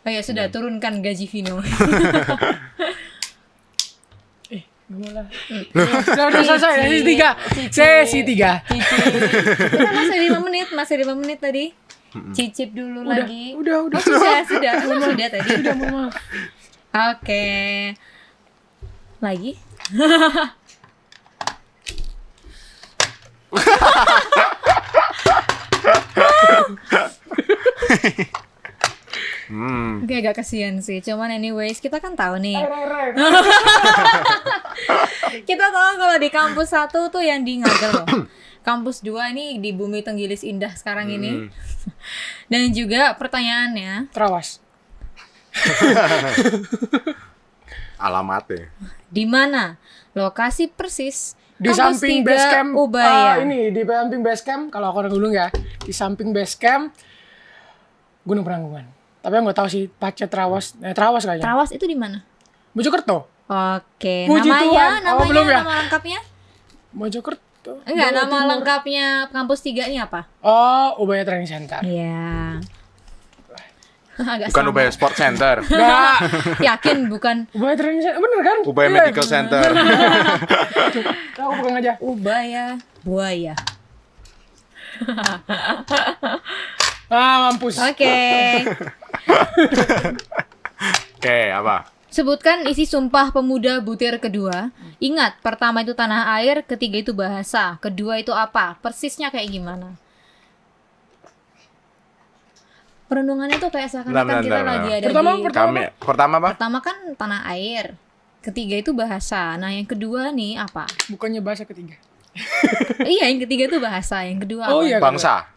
Oh ya sudah, turunkan gaji Vino. Nggak mau lah. Udah selesai, sesi 3. Kita masih 5 menit, masih 5 menit tadi. Cicip dulu lagi. Udah. Oh, sudah tadi. Udah, mohon maaf. Oke. Lagi? Oke, agak kasihan sih. Cuman anyways, kita kan tahu nih. Kita tahu kalau di kampus 1 tuh yang di Ngagel loh. Kampus 2 ini di Bumi Tenggilis Indah sekarang ini. Dan juga pertanyaannya, Trawas. Alamatnya. di mana lokasi persis Di kampus samping 3 base camp Ubaya? ini di samping base camp kalau aku orang Gunung ya, di samping base camp Gunung Penanggungan. Tapi aku nggak tahu sih Pace Trawas kayaknya. Trawas itu di mana? Mojokerto. Oke, Puji namanya, Tuhan. Oh, belum ya? nama lengkapnya? Mojokerto. Enggak, Jawa nama Timur. lengkapnya kampus 3 ini apa? Oh, Ubaya Training Center. Iya. Agak Bukan sama. Ubaya Sport Center. Enggak. Yakin bukan Ubaya Training Center, bener kan? Ubaya Iya. Medical Center. Aku pegang aja. Ubaya Buaya. Mampus. Oke. Oke, apa? Sebutkan isi Sumpah Pemuda butir kedua. Ingat, pertama itu tanah air, ketiga itu bahasa, kedua itu apa? Persisnya kayak gimana? Perenungannya tuh kayak seakan-akan kita Bentar. lagi ada Pertama, di... Pertama apa? Pertama kan tanah air, ketiga itu bahasa. Nah, yang kedua nih apa? Bukannya bahasa ketiga. Iya, yang ketiga itu bahasa, yang kedua apa? Oh iya. Bangsa.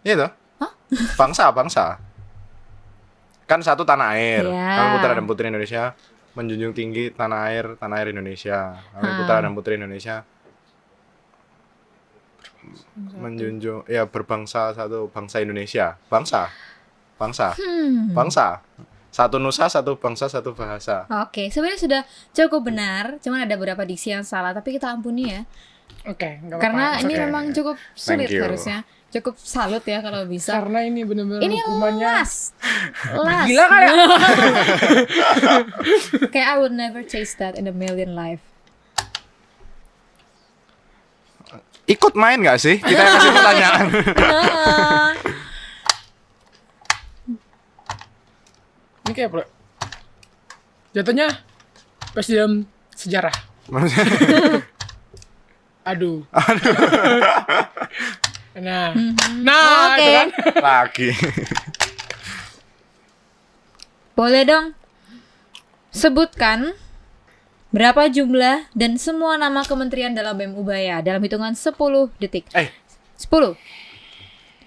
Iya toh? Hah? Bangsa. Kan satu tanah air. Iya. Kami putra dan putri Indonesia menjunjung tinggi tanah air Indonesia. Kami putra dan putri Indonesia menjunjung ya berbangsa satu bangsa Indonesia. Bangsa. Satu nusa, satu bangsa, satu bahasa. Oke, sebenarnya sudah cukup benar, cuman ada beberapa diksi yang salah, tapi kita ampuni ya. Oke, nggak apa-apa. Karena It's ini okay. memang cukup sulit Thank you. harusnya. Cukup salut ya kalau bisa. Karena ini benar-benar Ini hukumannya. last. Gila kayak. Kayak I would never taste that in a million life. Ikut main nggak sih? Kita yang kasih pertanyaan. Ini kayak bro. Jatuhnya presiden sejarah. Aduh. Nah, Oke. itu kan. Lagi. Boleh dong sebutkan berapa jumlah dan semua nama kementerian dalam BEM Ubaya dalam hitungan 10 detik. 10.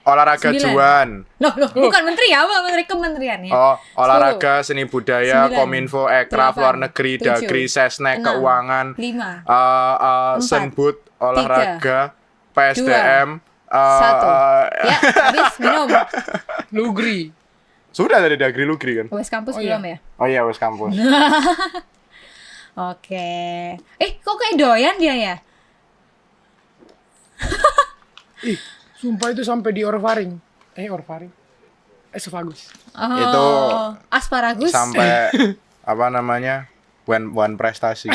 Olahraga 9. Juan. Loh, bukan menteri ya, apa? Menteri kementeriannya. Oh, olahraga, seni budaya, 9, Kominfo, Ekraf, 8, luar negeri, 7, Dagri, Sesnek, 6, keuangan, 5, 4, Senbud, olahraga, PSDM, 1. Ya, habis minum. Lugri. Sudah dari Dagri Lugri kan? Wes kampus Oh, belum iya. ya? Oh iya, wes kampus. Oke. Kok kayak doyan dia ya? Ih, sumpah itu sampai di Orvaring. Orvaring. Esophagus. Oh, Itu asparagus. Sampai apa namanya? One prestasi.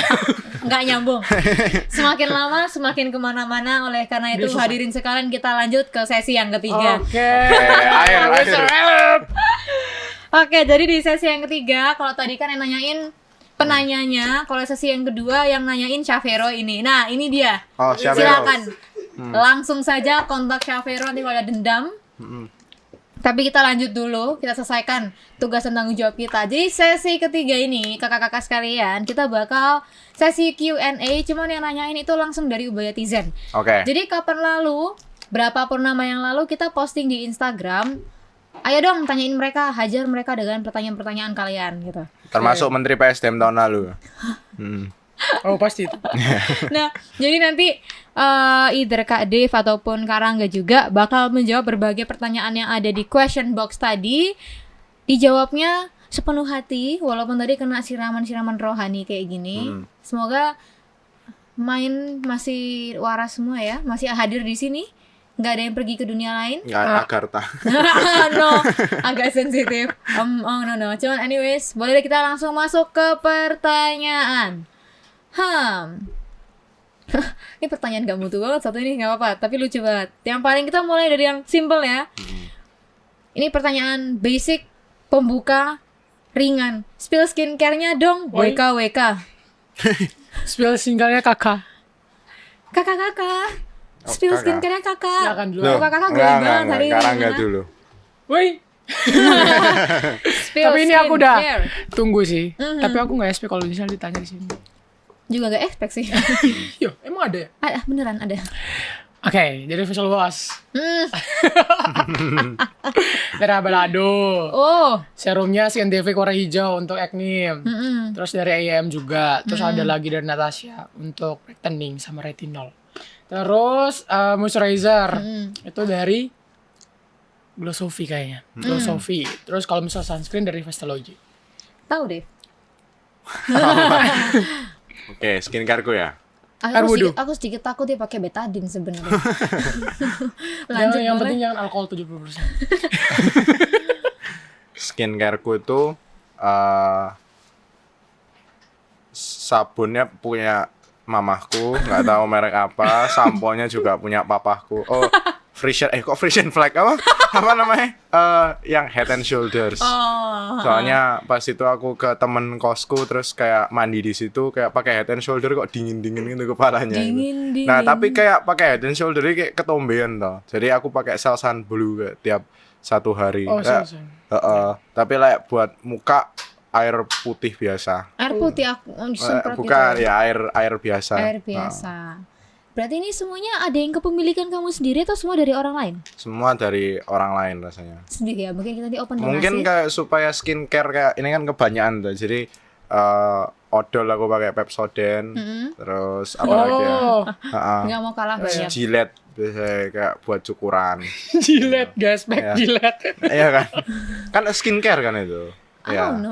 Nggak nyambung. Semakin lama semakin kemana-mana. Oleh karena itu Dia susah. hadirin sekalian kita lanjut ke sesi yang ketiga. Oke. air. Oke, jadi di sesi yang ketiga, kalau tadi kan yang nanyain penanyanya, kalau sesi yang kedua yang nanyain Syafero ini. Nah, ini dia. Oh, Syafero. Silakan. Langsung saja kontak Syafero nanti kalau ada dendam. Tapi kita lanjut dulu, kita selesaikan tugas dan tanggung jawab kita. Jadi sesi ketiga ini, kakak-kakak sekalian, kita bakal sesi Q&A, cuman yang nanyain itu langsung dari Ubaya Tizen. Oke. Jadi kapan lalu, berapa purnama yang lalu kita posting di Instagram, ayo dong tanyain mereka, hajar mereka dengan pertanyaan-pertanyaan kalian gitu. Termasuk Menteri PSDM tahun lalu. Oh, pasti itu. Nah, jadi nanti either Kak Dev ataupun Kak Rangga juga bakal menjawab berbagai pertanyaan yang ada di question box tadi. Dijawabnya sepenuh hati, walaupun tadi kena siraman-siraman rohani kayak gini. Semoga main masih waras semua ya, masih hadir di sini. Nggak ada yang pergi ke dunia lain. Agartha. No, agak sensitif. No. Cuman anyways, boleh deh kita langsung masuk ke pertanyaan. Ini pertanyaan gak mutu banget satu ini, gak apa-apa, tapi lucu banget. Yang paling kita mulai dari yang simple ya. Ini pertanyaan basic, pembuka, ringan. Spill skincare-nya dong, Oi. WK. Spill singkatnya kakak. Kakak. Spill kakak. skincare-nya kakak. Silakan dulu. Loh, kakak gue banget hari ini. Sekarang enggak gimana? dulu. Woi, Spill tapi ini aku udah skincare. tunggu sih. Tapi aku nggak SP kalau misalnya ditanya di sini. Juga gak expect sih. Yo, emang ada ya? Beneran ada. Oke, jadi visual wash. Dari Abalado. Oh. Serumnya Scientific warna hijau untuk acne. Terus dari IEM juga. Terus ada lagi dari Natasha untuk brightening sama retinol. Terus moisturizer itu dari Glossophy kayaknya. Glossophy. Terus kalau misal sunscreen dari Vestalogy. Tahu deh. Oke, skincare-ku ya. Air wudhu. Aku sedikit takut dia pakai betadine sebenarnya. Yang boleh. penting jangan alkohol 70%. Skincare-ku itu sabunnya punya mamahku, nggak tahu merek apa. Samponya juga punya papahku. Oh, Frisian, kok Frisian Flag apa? Apa namanya? Yang Head and Shoulders. Oh. Soalnya pas itu aku ke temen kosku terus kayak mandi di situ kayak pakai Head and Shoulder kok dingin-dingin gitu kepalanya. Dingin. Nah, tapi kayak pakai Head and Shoulder ini kayak ketombean toh. Jadi aku pakai Selsun Blue kayak tiap 1 hari. Oh, Kayak, Selsun. tapi like buat muka air putih biasa. Air putih aku semprot Bukan gitu. ya air biasa. Air biasa. Berarti ini semuanya ada yang kepemilikan kamu sendiri atau semua dari orang lain? Semua dari orang lain rasanya. Sendiri ya. Mungkin kita di open Mungkin donasi. kayak supaya skincare kayak ini kan kebanyakan tuh. Jadi odol aku pakai Pepsodent. Terus apa lagi ya? Oh, Nggak mau kalah banyak. Gillette biasanya kayak buat cukuran. Gillette, gaspek Ya. Gillette. Iya kan? Kan skincare kan itu. Ya. No.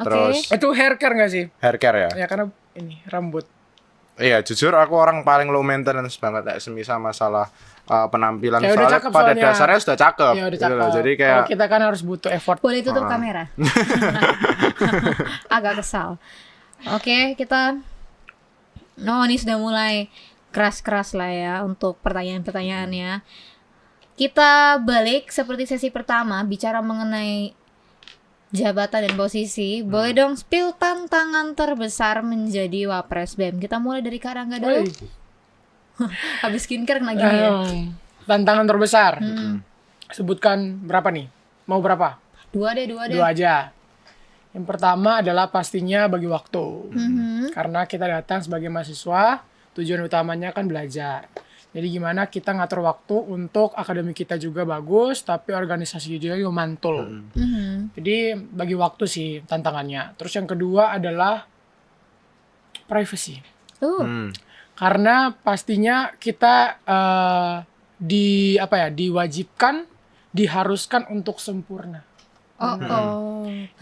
Terus Itu hair care nggak sih? hair care ya. Ya karena ini rambut. Iya, jujur aku orang paling low maintenance banget ya semisal masalah penampilan Ya, udah soalnya cakep pada soalnya. dasarnya sudah cakep. Ya udah gitu cakep. loh. Jadi Kalau kayak kita kan harus butuh effort. Boleh tutup kamera. Agak kesal. Oke, kita ini sudah mulai keras-keras lah ya untuk pertanyaan-pertanyaannya. Kita balik seperti sesi pertama bicara mengenai jabatan dan posisi. Boleh dong spill tantangan terbesar menjadi Wapres BEM. Kita mulai dari Kak Rangga dulu. Woi. Habis skincare kena gini ya. Tantangan terbesar. Sebutkan berapa nih? Mau berapa? Dua deh. Dua aja. Yang pertama adalah pastinya bagi waktu. Karena kita datang sebagai mahasiswa, tujuan utamanya kan belajar. Jadi gimana kita ngatur waktu untuk akademik kita juga bagus, tapi organisasi juga mantul. Jadi bagi waktu sih tantangannya. Terus yang kedua adalah privacy. Karena pastinya kita diwajibkan, diharuskan untuk sempurna.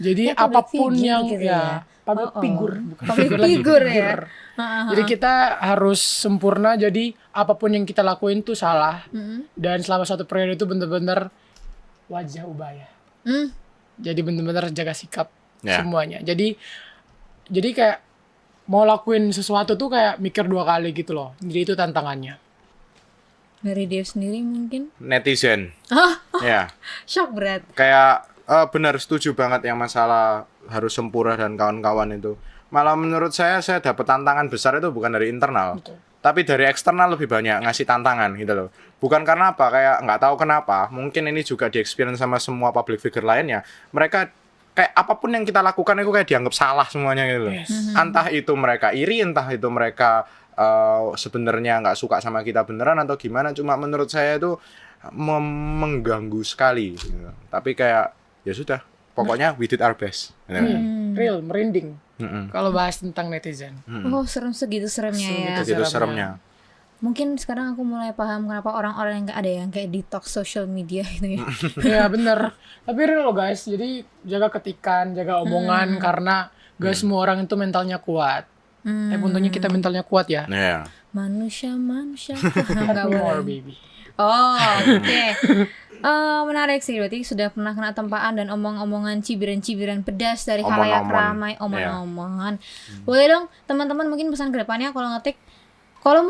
Jadi Ya, public apapun figure yang gitu ya public figure, bukan Public figure lagi, figure ya. figure. Jadi kita harus sempurna. Jadi apapun yang kita lakuin tuh salah. Dan selama satu periode itu bener-bener wajah ubaya. Jadi bener-bener jaga sikap semuanya. Jadi kayak mau lakuin sesuatu tuh kayak mikir 2 kali gitu loh. Jadi itu tantangannya. Dari Dev sendiri mungkin? Netizen. Ya. Shock berat. Kayak benar setuju banget yang masalah harus sempurna dan kawan-kawan itu. Malah menurut saya dapat tantangan besar itu bukan dari internal. Betul. Tapi dari eksternal lebih banyak ngasih tantangan gitu loh. Bukan karena apa, kayak nggak tahu kenapa. Mungkin ini juga di-experience sama semua public figure lainnya. Mereka kayak apapun yang kita lakukan itu kayak dianggap salah semuanya gitu loh. Entah itu mereka iri, entah itu mereka sebenarnya nggak suka sama kita beneran atau gimana. Cuma menurut saya itu mengganggu sekali gitu. Tapi kayak ya sudah, pokoknya we did our best. Real, merinding. Kalau bahas tentang netizen. Oh, segitu seremnya ya. Itu seremnya. Mungkin sekarang aku mulai paham kenapa orang-orang yang ada yang kayak detax social media gitu ya. Ya bener. Tapi real loh guys. Jadi jaga ketikan, jaga omongan karena gak semua orang itu mentalnya kuat. Untungnya kita mentalnya kuat ya. Iya. Manusia. Happy more baby. Oh, oke. Menarik sih, berarti sudah pernah kena tempaan dan omong-omongan cibiran-cibiran pedas dari khalayak ramai, omong-omongan. Boleh dong teman-teman mungkin pesan ke depannya kalau ngetik, kalau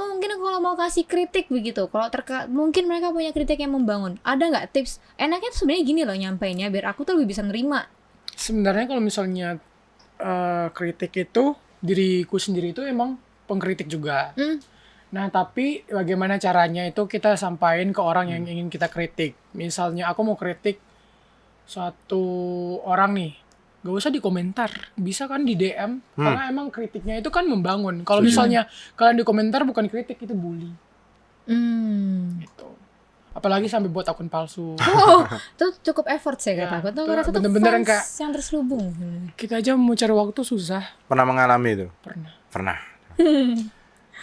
mau kasih kritik begitu, kalau mungkin mereka punya kritik yang membangun, ada nggak tips? Enaknya tuh sebenarnya gini loh nyampeinnya biar aku tuh lebih bisa nerima. Sebenarnya kalau misalnya kritik itu, diriku sendiri itu emang pengkritik juga. Nah, tapi bagaimana caranya itu kita sampaikan ke orang yang ingin kita kritik. Misalnya aku mau kritik suatu orang nih, gak usah di komentar, bisa kan di DM, karena emang kritiknya itu kan membangun. Kalau misalnya kalian di komentar bukan kritik, itu bully. Gitu. Apalagi sampai buat akun palsu. Itu cukup effort sih kata aku. Tuh ngerasa tuh bener-bener fans yang terselubung. Kita aja mau cari waktu susah. Pernah mengalami itu? Pernah.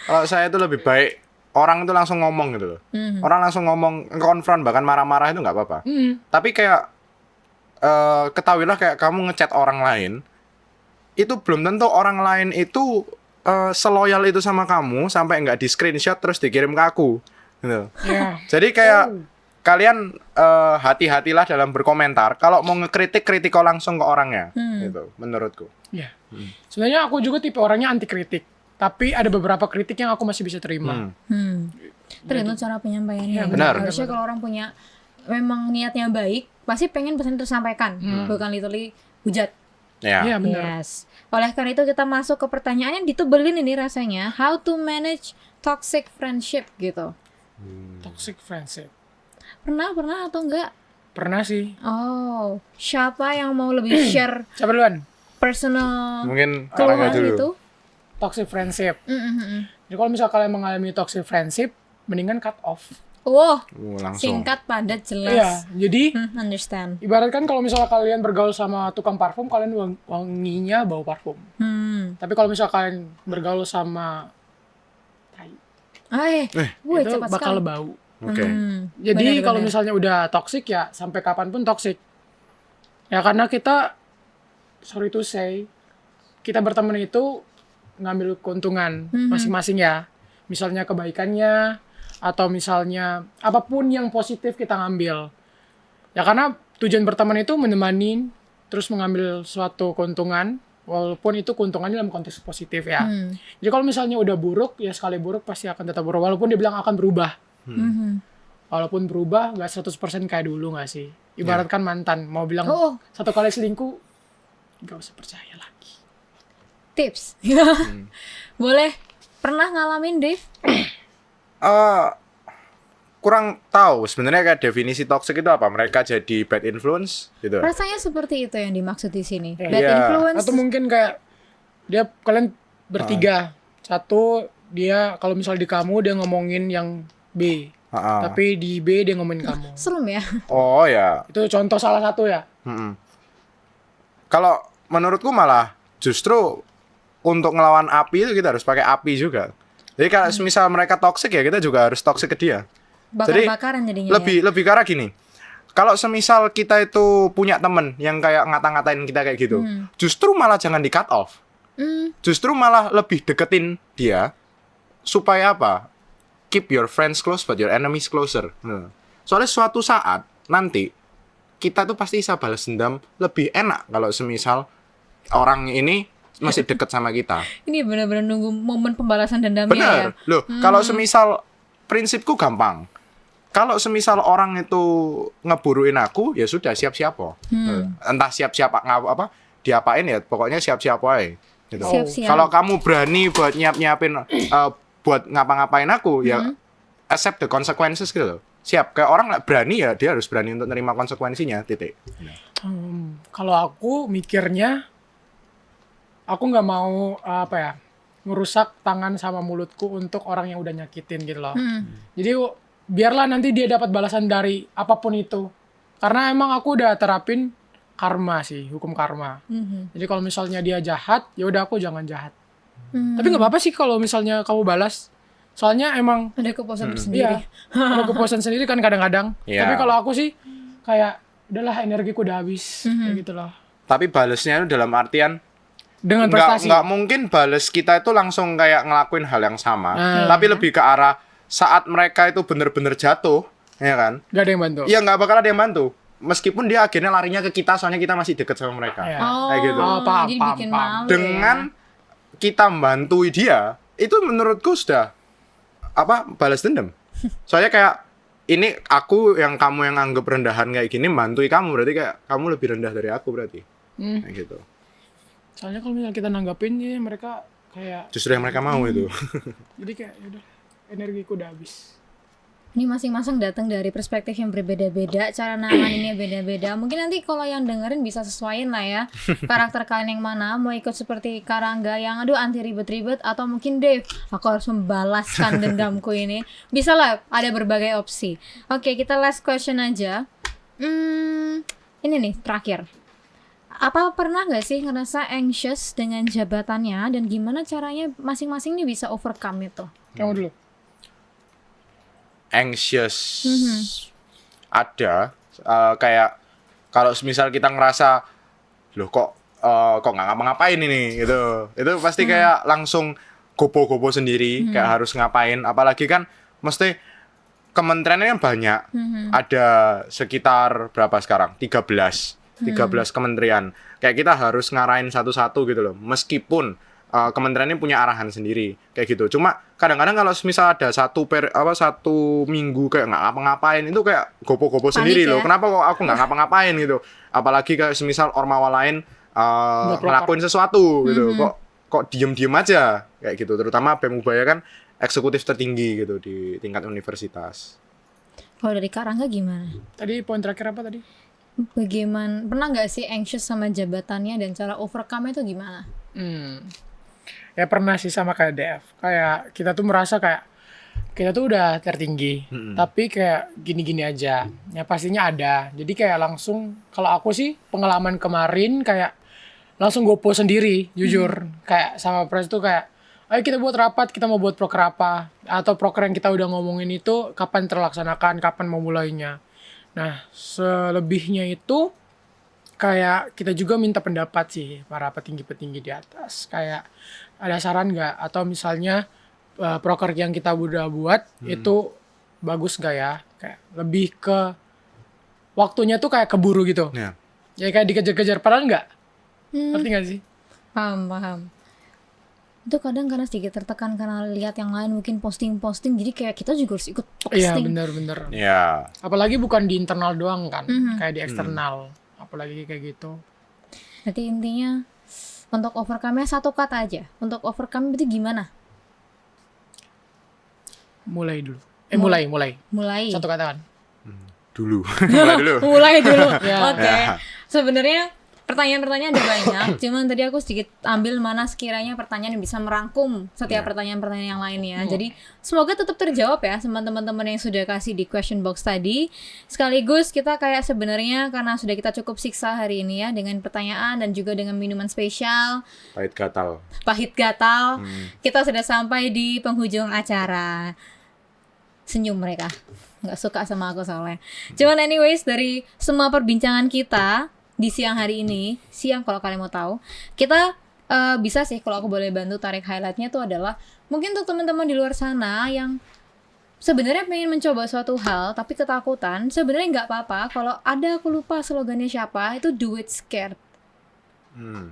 Kalau saya itu lebih baik orang itu langsung ngomong gitu loh. Orang langsung ngomong, konfront, bahkan marah-marah itu nggak apa-apa. Tapi kayak ketahuilah kayak kamu ngechat orang lain, itu belum tentu orang lain itu seloyal itu sama kamu sampai nggak di screenshot terus dikirim ke aku. Gitu. Jadi kayak kalian hati-hatilah dalam berkomentar. Kalau mau ngekritik, kritik kok langsung ke orangnya. Gitu, menurutku. Iya. Sebenarnya aku juga tipe orangnya anti kritik. Tapi ada beberapa kritik yang aku masih bisa terima. Tergantung cara penyampaiannya. Ya, benar. Harusnya kalau orang punya memang niatnya baik, pasti pengen pesan tersampaikan, bukan literally hujat. Ya. Benar. Yes. Oleh karena itu kita masuk ke pertanyaan yang ditebelin ini rasanya, how to manage toxic friendship gitu. Toxic friendship. Pernah atau enggak? Pernah sih. Oh, siapa yang mau lebih share Siapa duluan? personal Mungkin keluhan orangnya dulu. gitu? Toxic friendship. Jadi kalau misal kalian mengalami toxic friendship, mendingan cut off. Wow, Langsung. singkat, padat, jelas. Iya, jadi Understand. ibaratkan kalau misalnya kalian bergaul sama tukang parfum, kalian wanginya bau parfum. Tapi kalau misalnya kalian bergaul sama tai, Wih, itu cepat bakal sekali. bau. Oke. Jadi Benar, kalau benar. misalnya udah toxic ya sampai kapanpun toxic. Ya karena kita, sorry to say, kita berteman itu ngambil keuntungan masing-masing ya. Misalnya kebaikannya, atau misalnya apapun yang positif kita ngambil. Ya karena tujuan berteman itu menemani, terus mengambil suatu keuntungan, walaupun itu keuntungannya dalam konteks positif ya. Jadi kalau misalnya udah buruk, ya sekali buruk pasti akan tetap buruk. Walaupun dia bilang akan berubah. Walaupun berubah, gak 100% kayak dulu gak sih? Ibaratkan mantan, mau bilang satu kali selingkuh, gak usah percaya lagi. Tips. Boleh. Pernah ngalamin, Dave? Eh, kurang tahu sebenarnya kayak definisi toxic itu apa. Mereka jadi bad influence gitu. Rasanya seperti itu yang dimaksud di sini. Iya. Bad influence. Atau mungkin kayak kalian bertiga, satu dia kalau misal di kamu dia ngomongin yang B, tapi di B dia ngomongin kamu. Serem ya. Oh ya. Itu contoh salah satu ya. Kalau menurutku malah justru untuk ngelawan api itu kita harus pakai api juga. Jadi kalau misal mereka toxic ya kita juga harus toxic ke dia. Bakar-bakaran jadinya. Lebih ke arah gini. Kalau semisal kita itu punya temen yang kayak ngata-ngatain kita kayak gitu, justru malah jangan di cut off. Justru malah lebih deketin dia supaya apa? Keep your friends close but your enemies closer. Soalnya suatu saat nanti kita tuh pasti bisa balas dendam lebih enak kalau semisal orang ini masih deket sama kita. Ini benar-benar nunggu momen pembalasan dendamnya ya. Bener. Loh, kalau semisal prinsipku gampang. Kalau semisal orang itu ngeburuin aku, ya sudah siap-siap kok. Entah siap-siap apa diapain ya, pokoknya siap-siap aja. Gitu. Siap-siap. Kalau kamu berani buat nyiapin buat ngapa-ngapain aku, ya accept the consequences gitu loh. Siap. Kayak orang nggak berani ya, dia harus berani untuk nerima konsekuensinya. Titik. Kalau aku mikirnya, aku nggak mau ngerusak tangan sama mulutku untuk orang yang udah nyakitin gitu loh. Jadi biarlah nanti dia dapat balasan dari apapun itu. Karena emang aku udah terapin karma sih, hukum karma. Jadi kalau misalnya dia jahat, ya udah aku jangan jahat. Tapi nggak apa-apa sih kalau misalnya kamu balas. Soalnya emang Ada kepuasan tersendiri. ada kepuasan sendiri kan kadang-kadang. Iya. Tapi kalau aku sih kayak udahlah energiku udah habis kayak gitu loh. Tapi balesnya itu dalam artian Dengan prestasi. nggak mungkin bales kita itu langsung kayak ngelakuin hal yang sama. Tapi lebih ke arah saat mereka itu bener-bener jatuh, ya kan? Gak ada yang bantu. Iya, nggak bakal ada yang bantu. Meskipun dia akhirnya larinya ke kita, soalnya kita masih deket sama mereka. Iya. Kayak gitu. paham, Jadi paham, bikin paham. malu Dengan ya. kita membantui dia, itu menurutku sudah balas dendam. Soalnya kayak ini aku yang kamu yang anggap rendahan kayak gini membantui kamu, berarti kayak kamu lebih rendah dari aku berarti. Kayak gitu. Soalnya kalau misalnya kita nanggapin ya mereka kayak Justru yang mereka mau itu. jadi kayak yaudah energiku udah habis. Ini masing-masing datang dari perspektif yang berbeda-beda, cara nanganinnya beda-beda. Mungkin nanti kalau yang dengerin bisa sesuaiin lah ya. Karakter kalian yang mana, mau ikut seperti Karangga yang aduh anti ribet-ribet, atau mungkin Dave, aku harus membalaskan dendamku ini. Bisa lah, ada berbagai opsi. Oke, kita last question aja. Ini nih, terakhir. Apa pernah nggak sih ngerasa anxious dengan jabatannya, dan gimana caranya masing-masing nih bisa overcome itu? Kamu dulu. Anxious ada kayak kalau misal kita ngerasa loh kok nggak ngapa-ngapain ini gitu, itu pasti kayak langsung gopo-gopo sendiri kayak harus ngapain, apalagi kan mesti kementeriannya kan banyak, ada sekitar berapa sekarang 13 kementerian, kayak kita harus ngarahin satu-satu gitu loh, meskipun kementerian ini punya arahan sendiri kayak gitu. Cuma kadang-kadang kalau misal ada satu minggu kayak nggak ngapa-ngapain, itu kayak gopo-gopo sendiri ya? loh. Kenapa kok aku nggak ngapa-ngapain gitu? Apalagi kayak semisal ormawa lain ngelakuin sesuatu gitu. Kok diem-diem aja kayak gitu. Terutama BEM Ubaya kan eksekutif tertinggi gitu di tingkat universitas. Kalau dari Karangga gimana? Tadi poin terakhir apa tadi? Bagaimana, pernah nggak sih anxious sama jabatannya dan cara overcome itu gimana? Ya pernah sih sama kayak DF. Kayak kita tuh merasa kayak kita tuh udah tertinggi, tapi kayak gini-gini aja. Ya pastinya ada. Jadi kayak langsung, kalau aku sih pengalaman kemarin kayak langsung gopo sendiri, jujur. Kayak sama pres tuh kayak, ayo kita buat rapat, kita mau buat proker apa. Atau proker yang kita udah ngomongin itu kapan terlaksanakan, kapan mau mulainya. Nah, selebihnya itu kayak kita juga minta pendapat sih para petinggi-petinggi di atas. Kayak ada saran nggak? Atau misalnya proker yang kita udah buat itu bagus nggak ya? Kayak lebih ke waktunya tuh kayak keburu gitu. Ya. Ya kayak dikejar-kejar, padahal nggak. Ngerti nggak sih? Paham. Itu kadang karena sedikit tertekan karena lihat yang lain mungkin posting-posting, jadi kayak kita juga harus ikut Iya posting. benar-benar. Ya. Apalagi bukan di internal doang kan, kayak di eksternal. Apalagi kayak gitu. Berarti intinya untuk overcome-nya satu kata aja. Untuk overcome itu gimana? mulai dulu. Mulai. Mulai. Satu kata kan. Dulu. Mulai dulu. Mulai dulu. Ya. Oke. Sebenarnya pertanyaan-pertanyaan ada banyak, cuman tadi aku sedikit ambil mana sekiranya pertanyaan yang bisa merangkum setiap pertanyaan-pertanyaan yang lainnya. Jadi semoga tetap terjawab ya sama teman-teman yang sudah kasih di question box tadi. Sekaligus kita kayak sebenarnya karena sudah kita cukup siksa hari ini ya dengan pertanyaan dan juga dengan minuman spesial Pahit gatal. pahit gatal, kita sudah sampai di penghujung acara. Senyum mereka, nggak suka sama aku soalnya. Cuman anyways, dari semua perbincangan kita di siang hari ini, siang kalau kalian mau tahu, kita bisa sih kalau aku boleh bantu tarik highlightnya tuh adalah mungkin untuk teman-teman di luar sana yang sebenarnya pengen mencoba suatu hal tapi ketakutan, sebenarnya nggak apa-apa. Kalau ada, aku lupa slogannya siapa, itu do it scared.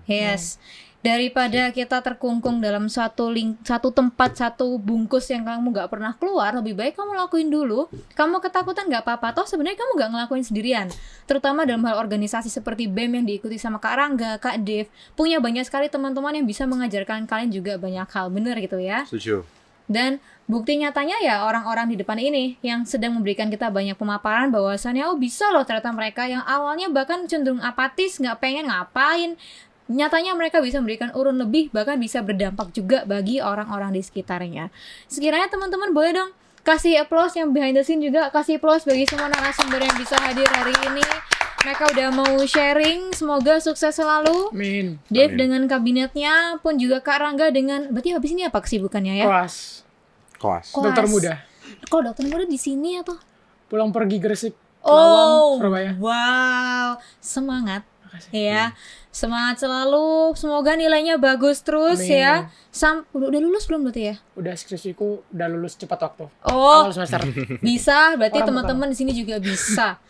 Yes. Daripada kita terkungkung dalam satu tempat, satu bungkus yang kamu gak pernah keluar, lebih baik kamu lakuin dulu. Kamu ketakutan gak apa-apa, toh sebenarnya kamu gak ngelakuin sendirian. Terutama dalam hal organisasi seperti BEM yang diikuti sama Kak Rangga, Kak Dev, punya banyak sekali teman-teman yang bisa mengajarkan kalian juga banyak hal, bener gitu ya. Setuju. Dan bukti nyatanya ya orang-orang di depan ini yang sedang memberikan kita banyak pemaparan bahwasannya bisa loh ternyata mereka yang awalnya bahkan cenderung apatis, gak pengen ngapain, nyatanya mereka bisa memberikan urun lebih, bahkan bisa berdampak juga bagi orang-orang di sekitarnya. Sekiranya teman-teman boleh dong kasih applause yang behind the scene juga, kasih applause bagi semua narasumber yang bisa hadir hari ini. Mereka udah mau sharing, semoga sukses selalu. Amin. Dev dengan kabinetnya, pun juga Kak Rangga dengan, berarti habis ini apa kesibukannya ya? Koas. Koas. Dokter muda. Kok dokter muda di sini atau? Pulang pergi Gresik. Oh, Surabaya. wow, semangat. Ya, semangat selalu. Semoga nilainya bagus terus. Amin. Ya. Udah lulus belum berarti ya? Udah skripsiku udah lulus cepat waktu. Oh, Awal semester. bisa. Berarti Orang teman-teman di sini juga bisa.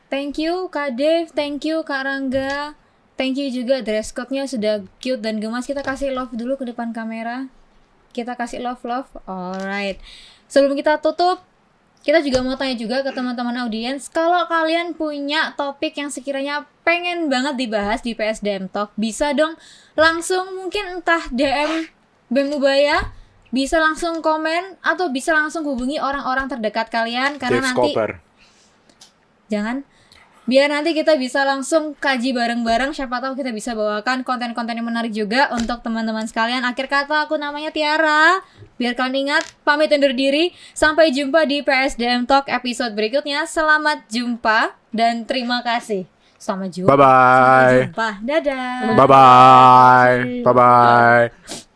Thank you Kak Dev, thank you Kak Rangga. Thank you juga, dress code-nya sudah cute dan gemas. Kita kasih love dulu ke depan kamera. Kita kasih love. Alright. Sebelum kita tutup, kita juga mau tanya juga ke teman-teman audiens, kalau kalian punya topik yang sekiranya pengen banget dibahas di PSDM Talk, bisa dong langsung mungkin entah DM BEM Ubaya, bisa langsung komen, atau bisa langsung hubungi orang-orang terdekat kalian, karena Dave nanti Skoper. jangan, biar nanti kita bisa langsung kaji bareng-bareng, siapa tahu kita bisa bawakan konten-konten yang menarik juga untuk teman-teman sekalian. Akhir kata, aku namanya Tiara. Biar kalian ingat, pamit undur diri. Sampai jumpa di PSDM Talk episode berikutnya. Selamat jumpa dan terima kasih. Selamat jumpa. Bye-bye. Sampai jumpa. Dadah. Bye-bye. Bye-bye.